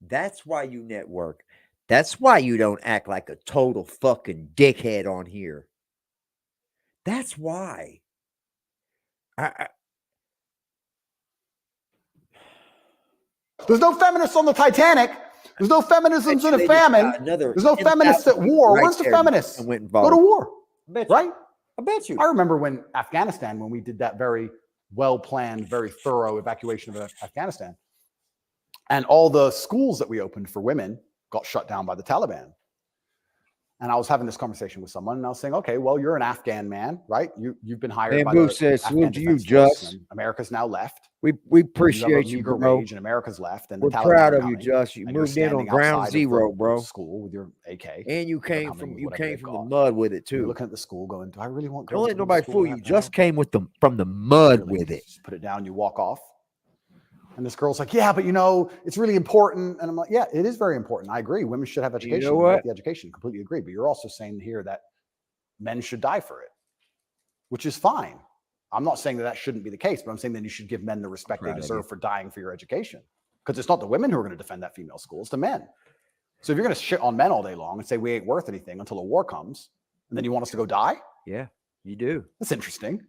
That's why you network. That's why you don't act like a total fucking dickhead on here. That's why. There's no feminists on the Titanic. There's no feminisms in a famine. There's no feminists at war. Where's the feminists? Go to war. Right? I bet you. I remember when we did that very well-planned, very thorough evacuation of Afghanistan. And all the schools that we opened for women got shut down by the Taliban. And I was having this conversation with someone, and I was saying, okay, well, you're an Afghan man, right? You've been hired by the says, Afghan to you, Defense Force, Just. and America's now left. We appreciate you, Meager bro. wage, and America's left. And We're the Taliban proud are of you, coming, Just. You and you're moved in on standing ground outside zero, of the bro. School with your AK. And you came coming from with whatever they've the got. mud with it You're too. looking at the school, going, "Do I really want?" Don't girls let to go to nobody school fool right you. now?" Just came from the mud Literally, with it. just put it down. You walk off. And this girl's like, yeah, but it's really important. And I'm like, yeah, it is very important. I agree. Women should have education. You know what? Get the education. Completely agree. But you're also saying here that men should die for it, which is fine. I'm not saying that shouldn't be the case, but I'm saying that you should give men the respect they deserve for dying for your education. Because it's not the women who are going to defend that female school, it's the men. So if you're going to shit on men all day long and say we ain't worth anything until a war comes, and then you want us to go die? Yeah, you do. That's interesting.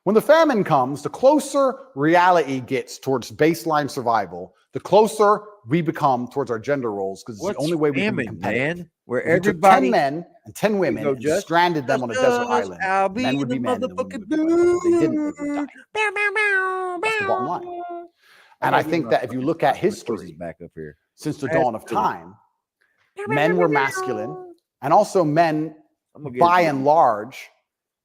When the famine comes, the closer reality gets towards baseline survival, the closer we become towards our gender roles, because it's the only way we can be competitive. Man? where If you took everybody 10 men and 10 women go, and just stranded them on a desert island, I'll be men would the be men and women motherfucking would be women. If they didn't, they would die. That's the bottom line. And I think that if you look at history, back up here, since the dawn of time, men were masculine, and also men, by and large,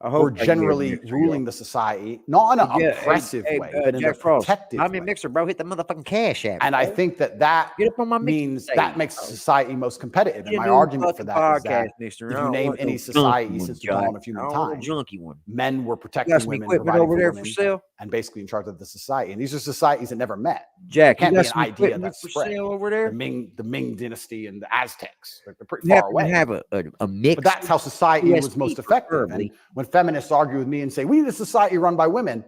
were generally ruling the society, not in an oppressive way, but in a protective way. Mixer, bro, hit the motherfucking cash app. And I think that that Get up on my means mixer that stage, makes bro. society most competitive. And Get a my new argument for fucking that is that podcast, Mixer. if I you don't name want any no society junky since the one, dawn of human I don't want time, a junky one. men were You got protecting some women, equipment providing over for there for women, sale, and basically in charge of the society. And these are societies that never met. Jack? Can't You be got an some idea equipment that for spread. sale over there? The Ming dynasty and the Aztecs, they're pretty You far happen to away. have a mix. But that's how society was USB most effective. And preferably. when feminists argue with me and say, we need a society run by women,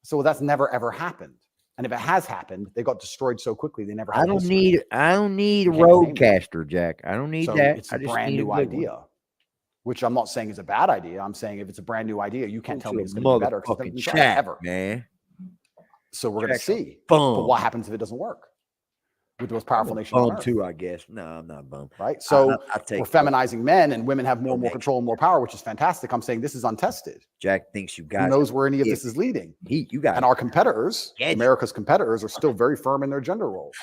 so that's never, ever happened. And if it has happened, they got destroyed so quickly, they never had I don't history. need a You can't name it. roadcaster, Jack. I don't need So that. it's I a just brand need new a good idea, one. which I'm not saying is a bad idea. I'm saying if it's a brand new idea, you can't tell me it's going to be better because motherfucking it's never been tried chat, ever. man. So we're going to Jack's see. bum. But what happens if it doesn't work with the most powerful nation on Bum earth? too, I guess. No, I'm not bum. Right. So I take we're feminizing men, and women have more and more Okay. control and more power, which is fantastic. I'm saying this is untested. Jack thinks you got. Who knows where any of it. this is leading? You got. And our competitors, Gadget. America's competitors, are still very firm in their gender roles.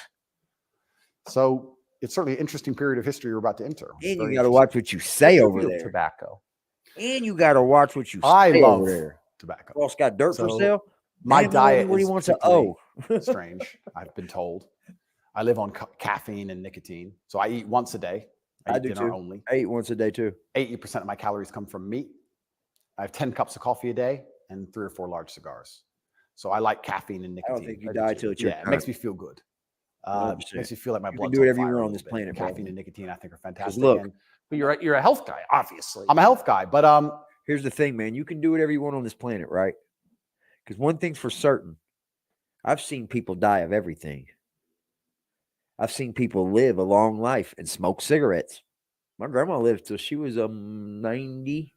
So it's certainly an interesting period of history we're about to enter. And Very you got to interesting. watch what you say over Field there. tobacco. And you got to watch what you say I love over there. tobacco. Boss got dirt for So, sale. My Damn, diet what he is wants to particularly owe. strange, I've been told. I live on caffeine and nicotine. So I eat once a day. I eat do dinner too. only. I eat once a day too. 80% of my calories come from meat. I have 10 cups of coffee a day and 3 or 4 large cigars. So I like caffeine and I nicotine. don't think you die till it's your Yeah, it time. makes me feel good. 100%. Makes me feel like my You can blood's do whatever you fire want a on this little bit. planet, bro. Caffeine and nicotine, I think, are fantastic. look, And But you're a health guy, obviously. I'm a health guy, but Here's the thing, man. You can do whatever you want on this planet, right? Because one thing's for certain. I've seen people die of everything. I've seen people live a long life and smoke cigarettes. My grandma lived till she was 90,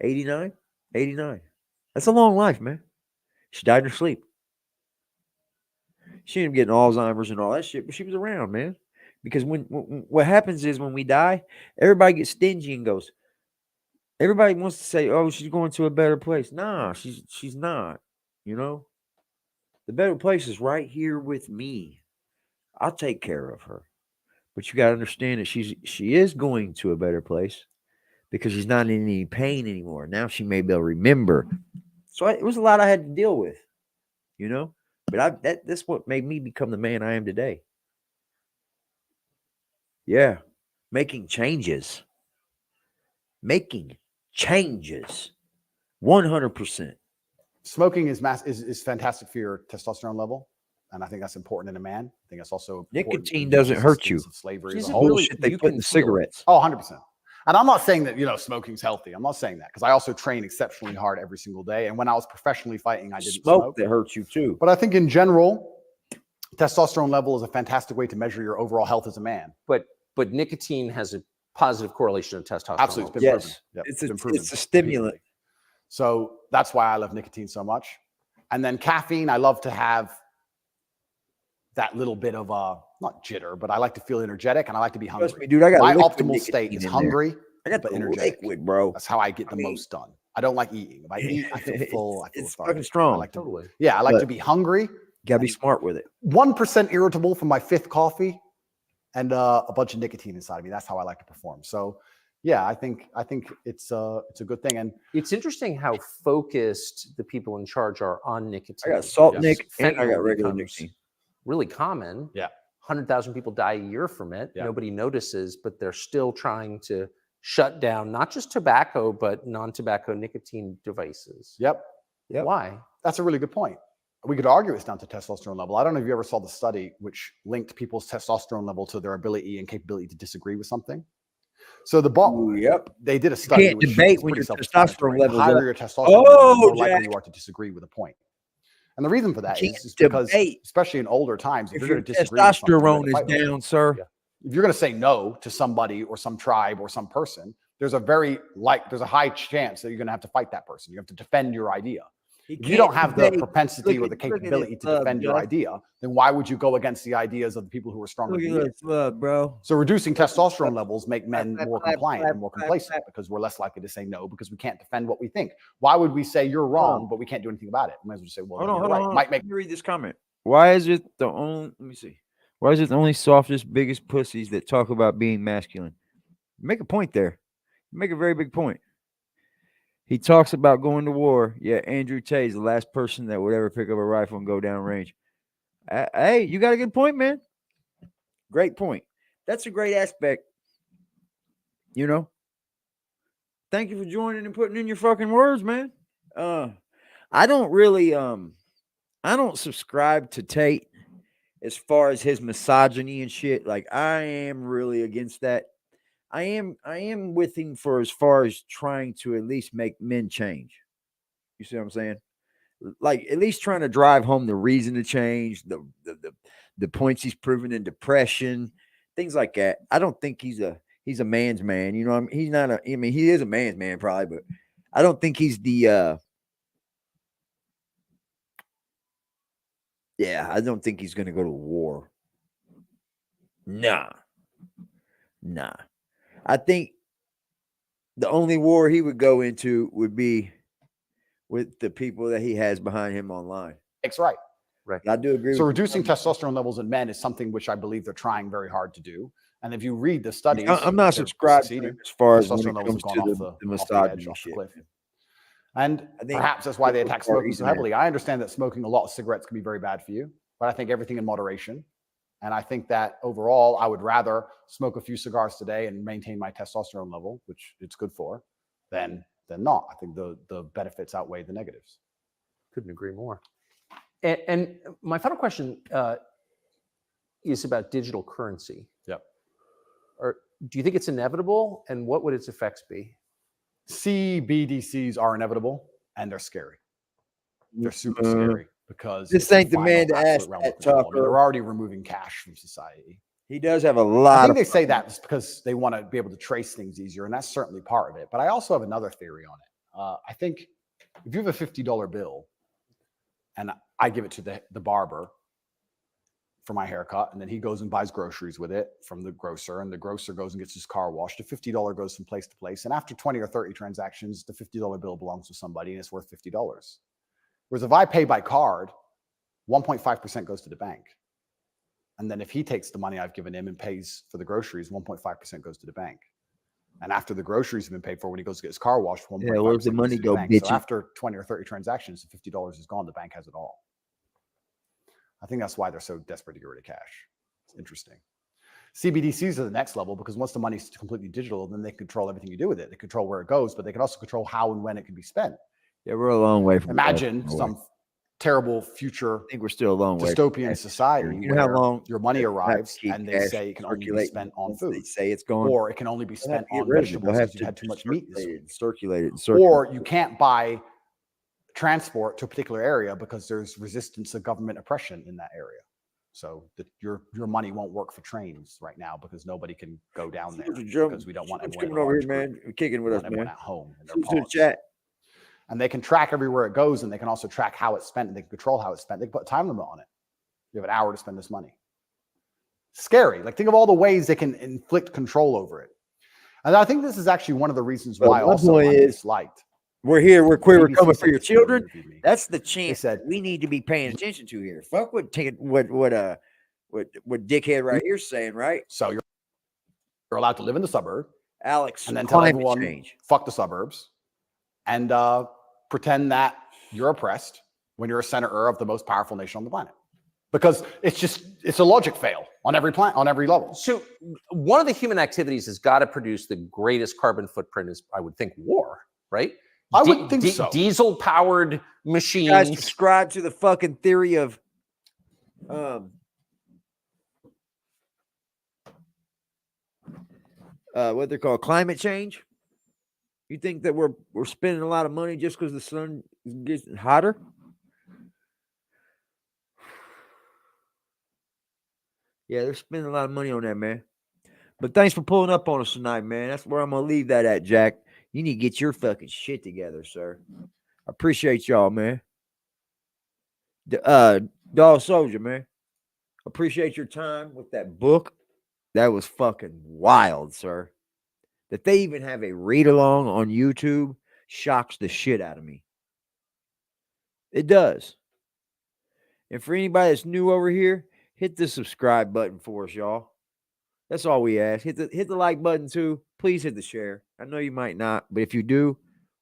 89. That's a long life, man. She died in her sleep. She ended up getting Alzheimer's and all that shit, but she was around, man. Because when what happens is when we die, everybody gets stingy and goes, everybody wants to say, oh, she's going to a better place. Nah, she's not, you know? The better place is right here with me. I'll take care of her. But you got to understand that she is going to a better place because she's not in any pain anymore. Now she may be able to remember. So it was a lot I had to deal with, you know? But that's what made me become the man I am today. Yeah. Making changes. 100%. smoking is fantastic for your testosterone level. And I think that's important in a man. I think that's also Nicotine doesn't hurt you. Of slavery. Is as a it whole. really- Shit they you put in can the feel it. cigarettes. Oh, 100%. And I'm not saying that, smoking's healthy. I'm not saying that because I also train exceptionally hard every single day. And when I was professionally fighting, I didn't smoke. That hurts you too. But I think in general, testosterone level is a fantastic way to measure your overall health as a man. But nicotine has a positive correlation to testosterone. Absolutely. It's been levels. proven. Yep, It's been proven a stimulant. repeatedly. So that's why I love nicotine so much. And then caffeine, I love to have that little bit of not jitter, but I like to feel energetic and I like to be hungry. Trust me, dude. I got My liquid optimal state nicotine is in there. hungry, I got but the energetic. liquid, bro. That's how I get the I mean, most done. I don't like eating. If I eat, I feel full. I feel It's lethargic. fucking strong. I like to, Totally. yeah, I like But- to be hungry. Gotta be smart with it. 1% irritable from my 5th coffee, and a bunch of nicotine inside of me. That's how I like to perform. So, yeah, I think it's a good thing. And It's interesting how focused the people in charge are on nicotine. I got salt Yes. nick and I got Fentanyl regular becomes nicotine. really common. Yeah. 100,000 people die a year from it. Yeah. Nobody notices, but they're still trying to shut down not just tobacco, but non-tobacco nicotine devices. yep, Why? that's a really good point. We could argue it's down to testosterone level. I don't know if you ever saw the study which linked people's testosterone level to their ability and capability to disagree with something. So they did a study. can't which debate is when pretty your self-explanatory. testosterone level's The higher up. your testosterone level, the more likely Jack. you are to disagree with a point. And the reason for that Can't is because, debate. especially in older times, If you're your going to disagree with something, you're testosterone gonna is fight with it. down, sir, Yeah. If you're going to say no to somebody or some tribe or some person, there's a high chance that you're going to have to fight that person. You have to defend your idea. If you don't have the Hey, propensity or look the at- look at capability this to love, defend your Jeff. idea, then why would you go against the ideas of the people who are stronger Look than at you? this love, bro. So reducing testosterone levels make men clap, more clap, compliant clap, and more clap, complacent clap. because we're less likely to say no because we can't defend what we think. Why would we say you're wrong, but we can't do anything about it? We might as well just say, well, Hold then on, you're hold right. on, hold on. Might make Let me read this comment. Why is it the only? Let me see. Why is it the only softest, biggest pussies that talk about being masculine? Make a point there. Make a very big point. He talks about going to war. Yeah, Andrew Tate is the last person that would ever pick up a rifle and go down range. Hey, you got a good point, man. Great point. That's a great aspect. You know. Thank you for joining and putting in your fucking words, man. I don't really I don't subscribe to Tate as far as his misogyny and shit. Like I am really against that. I am with him for as far as trying to at least make men change. You see what I'm saying? Like at least trying to drive home the reason to change, the points he's proven in depression, things like that. I don't think he's a man's man. You know, he's not a. I mean, he is a man's man probably, but I don't think he's the. Yeah, I don't think he's going to go to war. Nah. I think the only war he would go into would be with the people that he has behind him online. it's right. Right. I do agree. So with reducing you. testosterone levels in men is something which I believe they're trying very hard to do. And if you read the studies, I'm not they're subscribed to succeeding. him as far as when Testosterone it levels comes have to gone the off the edge, misogyny off the shit. cliff. Man. And I think perhaps that's why they attack far smoking east so of that. heavily. I understand that smoking a lot of cigarettes can be very bad for you, but I think everything in moderation. And I think that overall, I would rather smoke a few cigars today and maintain my testosterone level, which it's good for, than not. I think the benefits outweigh the negatives. Couldn't agree more. And my final question is about digital currency. Yep. Or do you think it's inevitable, and what would its effects be? CBDCs are inevitable and they're scary. They're super scary because This it's the ain't the man final to ask absolute realm of that, control. I mean, Tucker. they're already removing cash from society. He does have a I lot think of. they say that just because they want to be able to trace things easier, and that's certainly part of it. But I also have another theory on it. I think if you have a $50 bill and I give it to the barber for my haircut, and then he goes and buys groceries with it from the grocer, and the grocer goes and gets his car washed, the $50 goes from place to place. And after 20 or 30 transactions, the $50 bill belongs to somebody and it's worth $50. Whereas if I pay by card, 1.5% goes to the bank. And then if he takes the money I've given him and pays for the groceries, 1.5% goes to the bank. And after the groceries have been paid for, when he goes to get his car washed, 1.5% where's the money goes to go, the bank. bitches? So after 20 or 30 transactions, the $50 is gone. The bank has it all. I think that's why they're so desperate to get rid of cash. It's interesting. CBDCs are the next level because once the money's completely digital, then they control everything you do with it. They control where it goes, but they can also control how and when it can be spent. Yeah, we're a long way from. Imagine some terrible future I think we're still a long way. dystopian society You know how where long your money they have to arrives keep and they cash say it can only be circulating spent on once food, they say it's gone, or it can only be they'll have spent to get on rid of it. They'll vegetables have because you've to had too much meat this week. circulate it, Or you can't buy transport to a particular area because there's resistance of government oppression in that area. So that your money won't work for trains right now because nobody can go down there because we don't want everyone coming over here, man. Kicking with us, man. at home in their To the pods. chat. And they can track everywhere it goes, and they can also track how it's spent, and they can control how it's spent. They can put a time limit on it. You have an hour to spend this money. Scary. Like, think of all the ways they can inflict control over it. And I think this is actually one of the reasons why also I'm disliked. We're here. We're queer. We're BBC coming for said your this when they children. interviewed me. That's the chance said- that we need to be paying attention to here. Fuck what dickhead right here's saying, right? So you're allowed to live in the suburb, Alex, and then tell climate everyone, change. fuck the suburbs, and pretend that you're oppressed when you're a senator of the most powerful nation on the planet. Because it's a logic fail on every level. So one of the human activities has got to produce the greatest carbon footprint is, I would think, war, right? I would think so. Diesel-powered You machines. guys subscribe to the fucking theory of what they're called climate change. You think that we're spending a lot of money just because the sun gets hotter? Yeah, they're spending a lot of money on that, man. But thanks for pulling up on us tonight, man. That's where I'm gonna leave that at, Jack. You need to get your fucking shit together, sir. I appreciate y'all, man. Dog Soldier, man. Appreciate your time with that book. That was fucking wild, sir. That they even have a read along on YouTube shocks the shit out of me. It does. And for anybody that's new over here, hit the subscribe button for us, y'all. That's all we ask. Hit the like button too. Please hit the share. I know you might not, but if you do,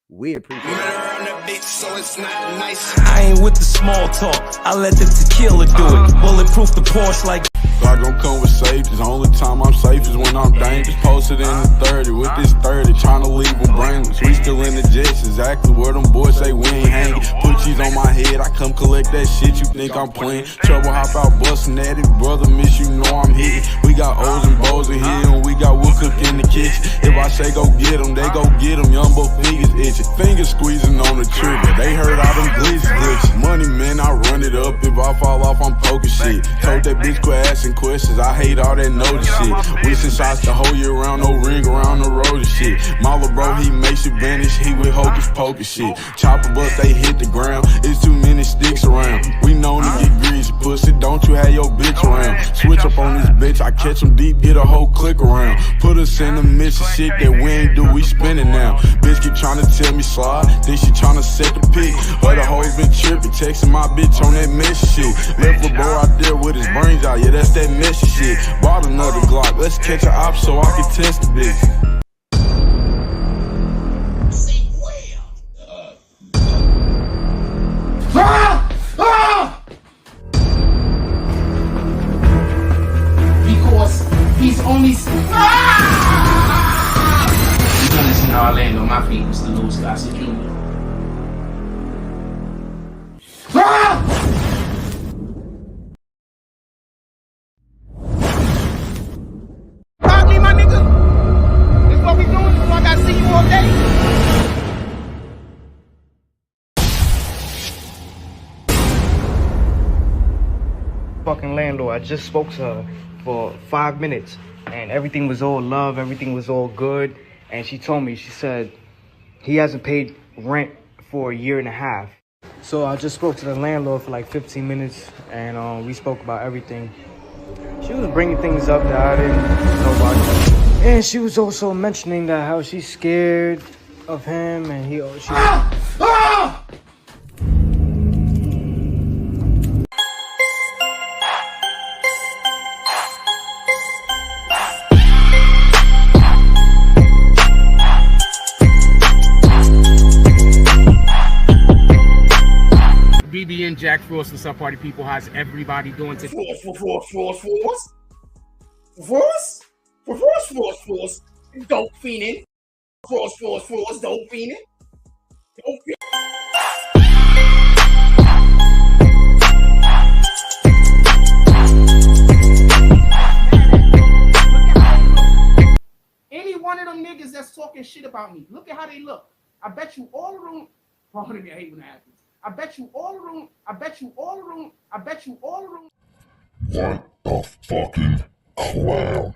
we appreciate it. So it's not nice. I ain't with the small talk. I let the tequila do it. Bulletproof the Porsche like. I gon' come with safety. The only time I'm safe is when I'm dangerous. Posted in the 30 with this 30, trying to leave them brainless. We still in the jets, exactly where them boys say we ain't hanging. Put cheese on my head, I come collect that shit. You think I'm playing? Trouble hop out busting at it, brother. Miss you know I'm hitting. We got O's and Bo's in here, and we got wood cook in the kitchen. If I say go get them, they go get them. Young boy fingers itching, fingers squeezing on the trigger. They heard all them glitches. Money man, I run it up. If I fall off, I'm poking shit. Told that bitch quit asking questions. I hate all that notice shit. Wishing shots the whole year round, no ring around the road and shit. Mala bro, he makes you vanish. He with hocus pocus shit. Chopper bus, they hit the ground. It's too many sticks around. We known to get greasy, pussy. Don't you have your bitch around? Switch up on this bitch. I catch him deep, get a whole click around. Put us in the mission shit that we ain't do. We spinning now. Bitch keep trying to tell me slide. Think she trying to set the pick. Other hoes been tripping, texting my bitch on that messy shit. Left the bro out there with his brains out. Yeah, that's that messy shit. Bought another Glock. Let's catch an op so I can test the bitch. Because he's only. You're gonna see how I land on my feet, Mr. Lqbtq Jr. Rock me, my nigga. This what we doing? So I gotta see you all day. Fucking landlord. I just spoke to her for 5 minutes, and everything was all love. Everything was all good. And she told me, she said he hasn't paid rent for a year and a half. So I just spoke to the landlord for like 15 minutes, and we spoke about everything. She was bringing things up that I didn't know about. And she was also mentioning that how she's scared of him, and she. BB and Jack Frost, what's up, party people? How's everybody doing today? Frost, dope fiending. Frost, dope fiending. Any one of them niggas that's talking shit about me, look at how they look. I bet you all room. Pardon me, I hate when that happens. I bet you all room. What the fucking clown?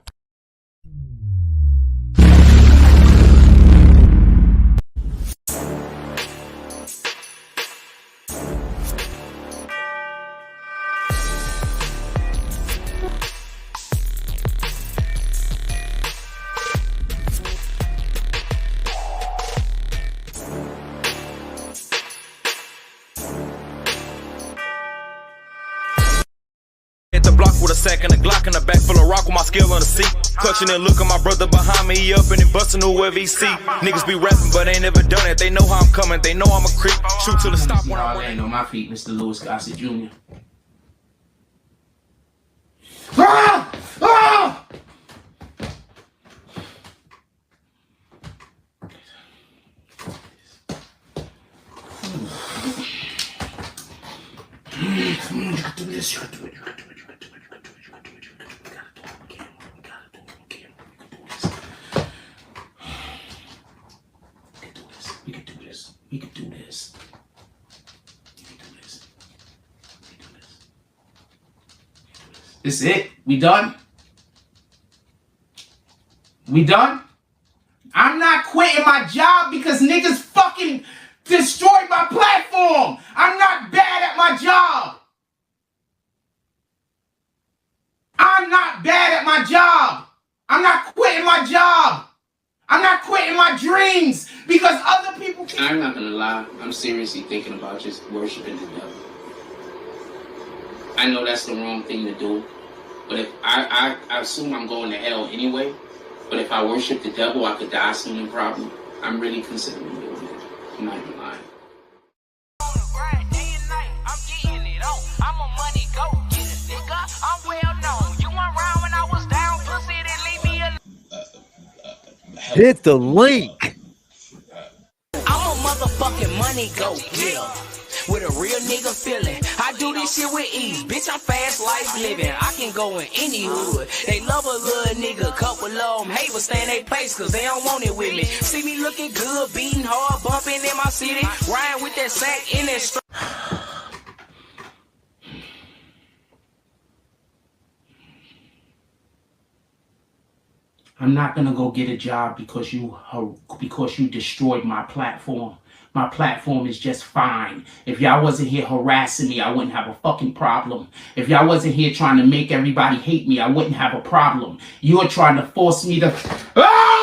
The block with a sack and a Glock in the back full of rock with my skill on the seat. Clutching and looking my brother behind me, he up and he busting whoever he see. Niggas be rapping, but ain't never done it. They know how I'm coming, they know I'm a creep. Shoot till the stop when I land on my feet, Mr. Lqbtq Jr. You gotta do this, you gotta do it, you gotta do it, you gotta do it, you gotta do it, you gotta do it, you gotta do it, you gotta do it again, you gotta do it again, we can do this. We can do this, we can do this, we can do this, we can do this, we can do this. This is it? We done? We done? I'm not quitting my job because niggas fucking destroyed my platform. I'm not bad at my job. things because other people can't. I'm not gonna lie. I'm seriously thinking about just worshiping the devil. I know that's the wrong thing to do, but if I assume I'm going to hell anyway. But if I worship the devil, I could die soon and probably. I'm really considering doing it. I'm not even lying. Hit the link. I'm a motherfucking money go getter with a real nigga feeling. I do this shit with ease, bitch. I'm fast life living. I can go in any hood. They love a little nigga, couple of them hate but stay in their place cause they don't want it with me. See me looking good, beating hard, bumping in my city, riding with that sack in that strap. I'm not gonna go get a job because you destroyed my platform. My platform is just fine. If y'all wasn't here harassing me, I wouldn't have a fucking problem. If y'all wasn't here trying to make everybody hate me, I wouldn't have a problem. You're trying to force me to... Ah!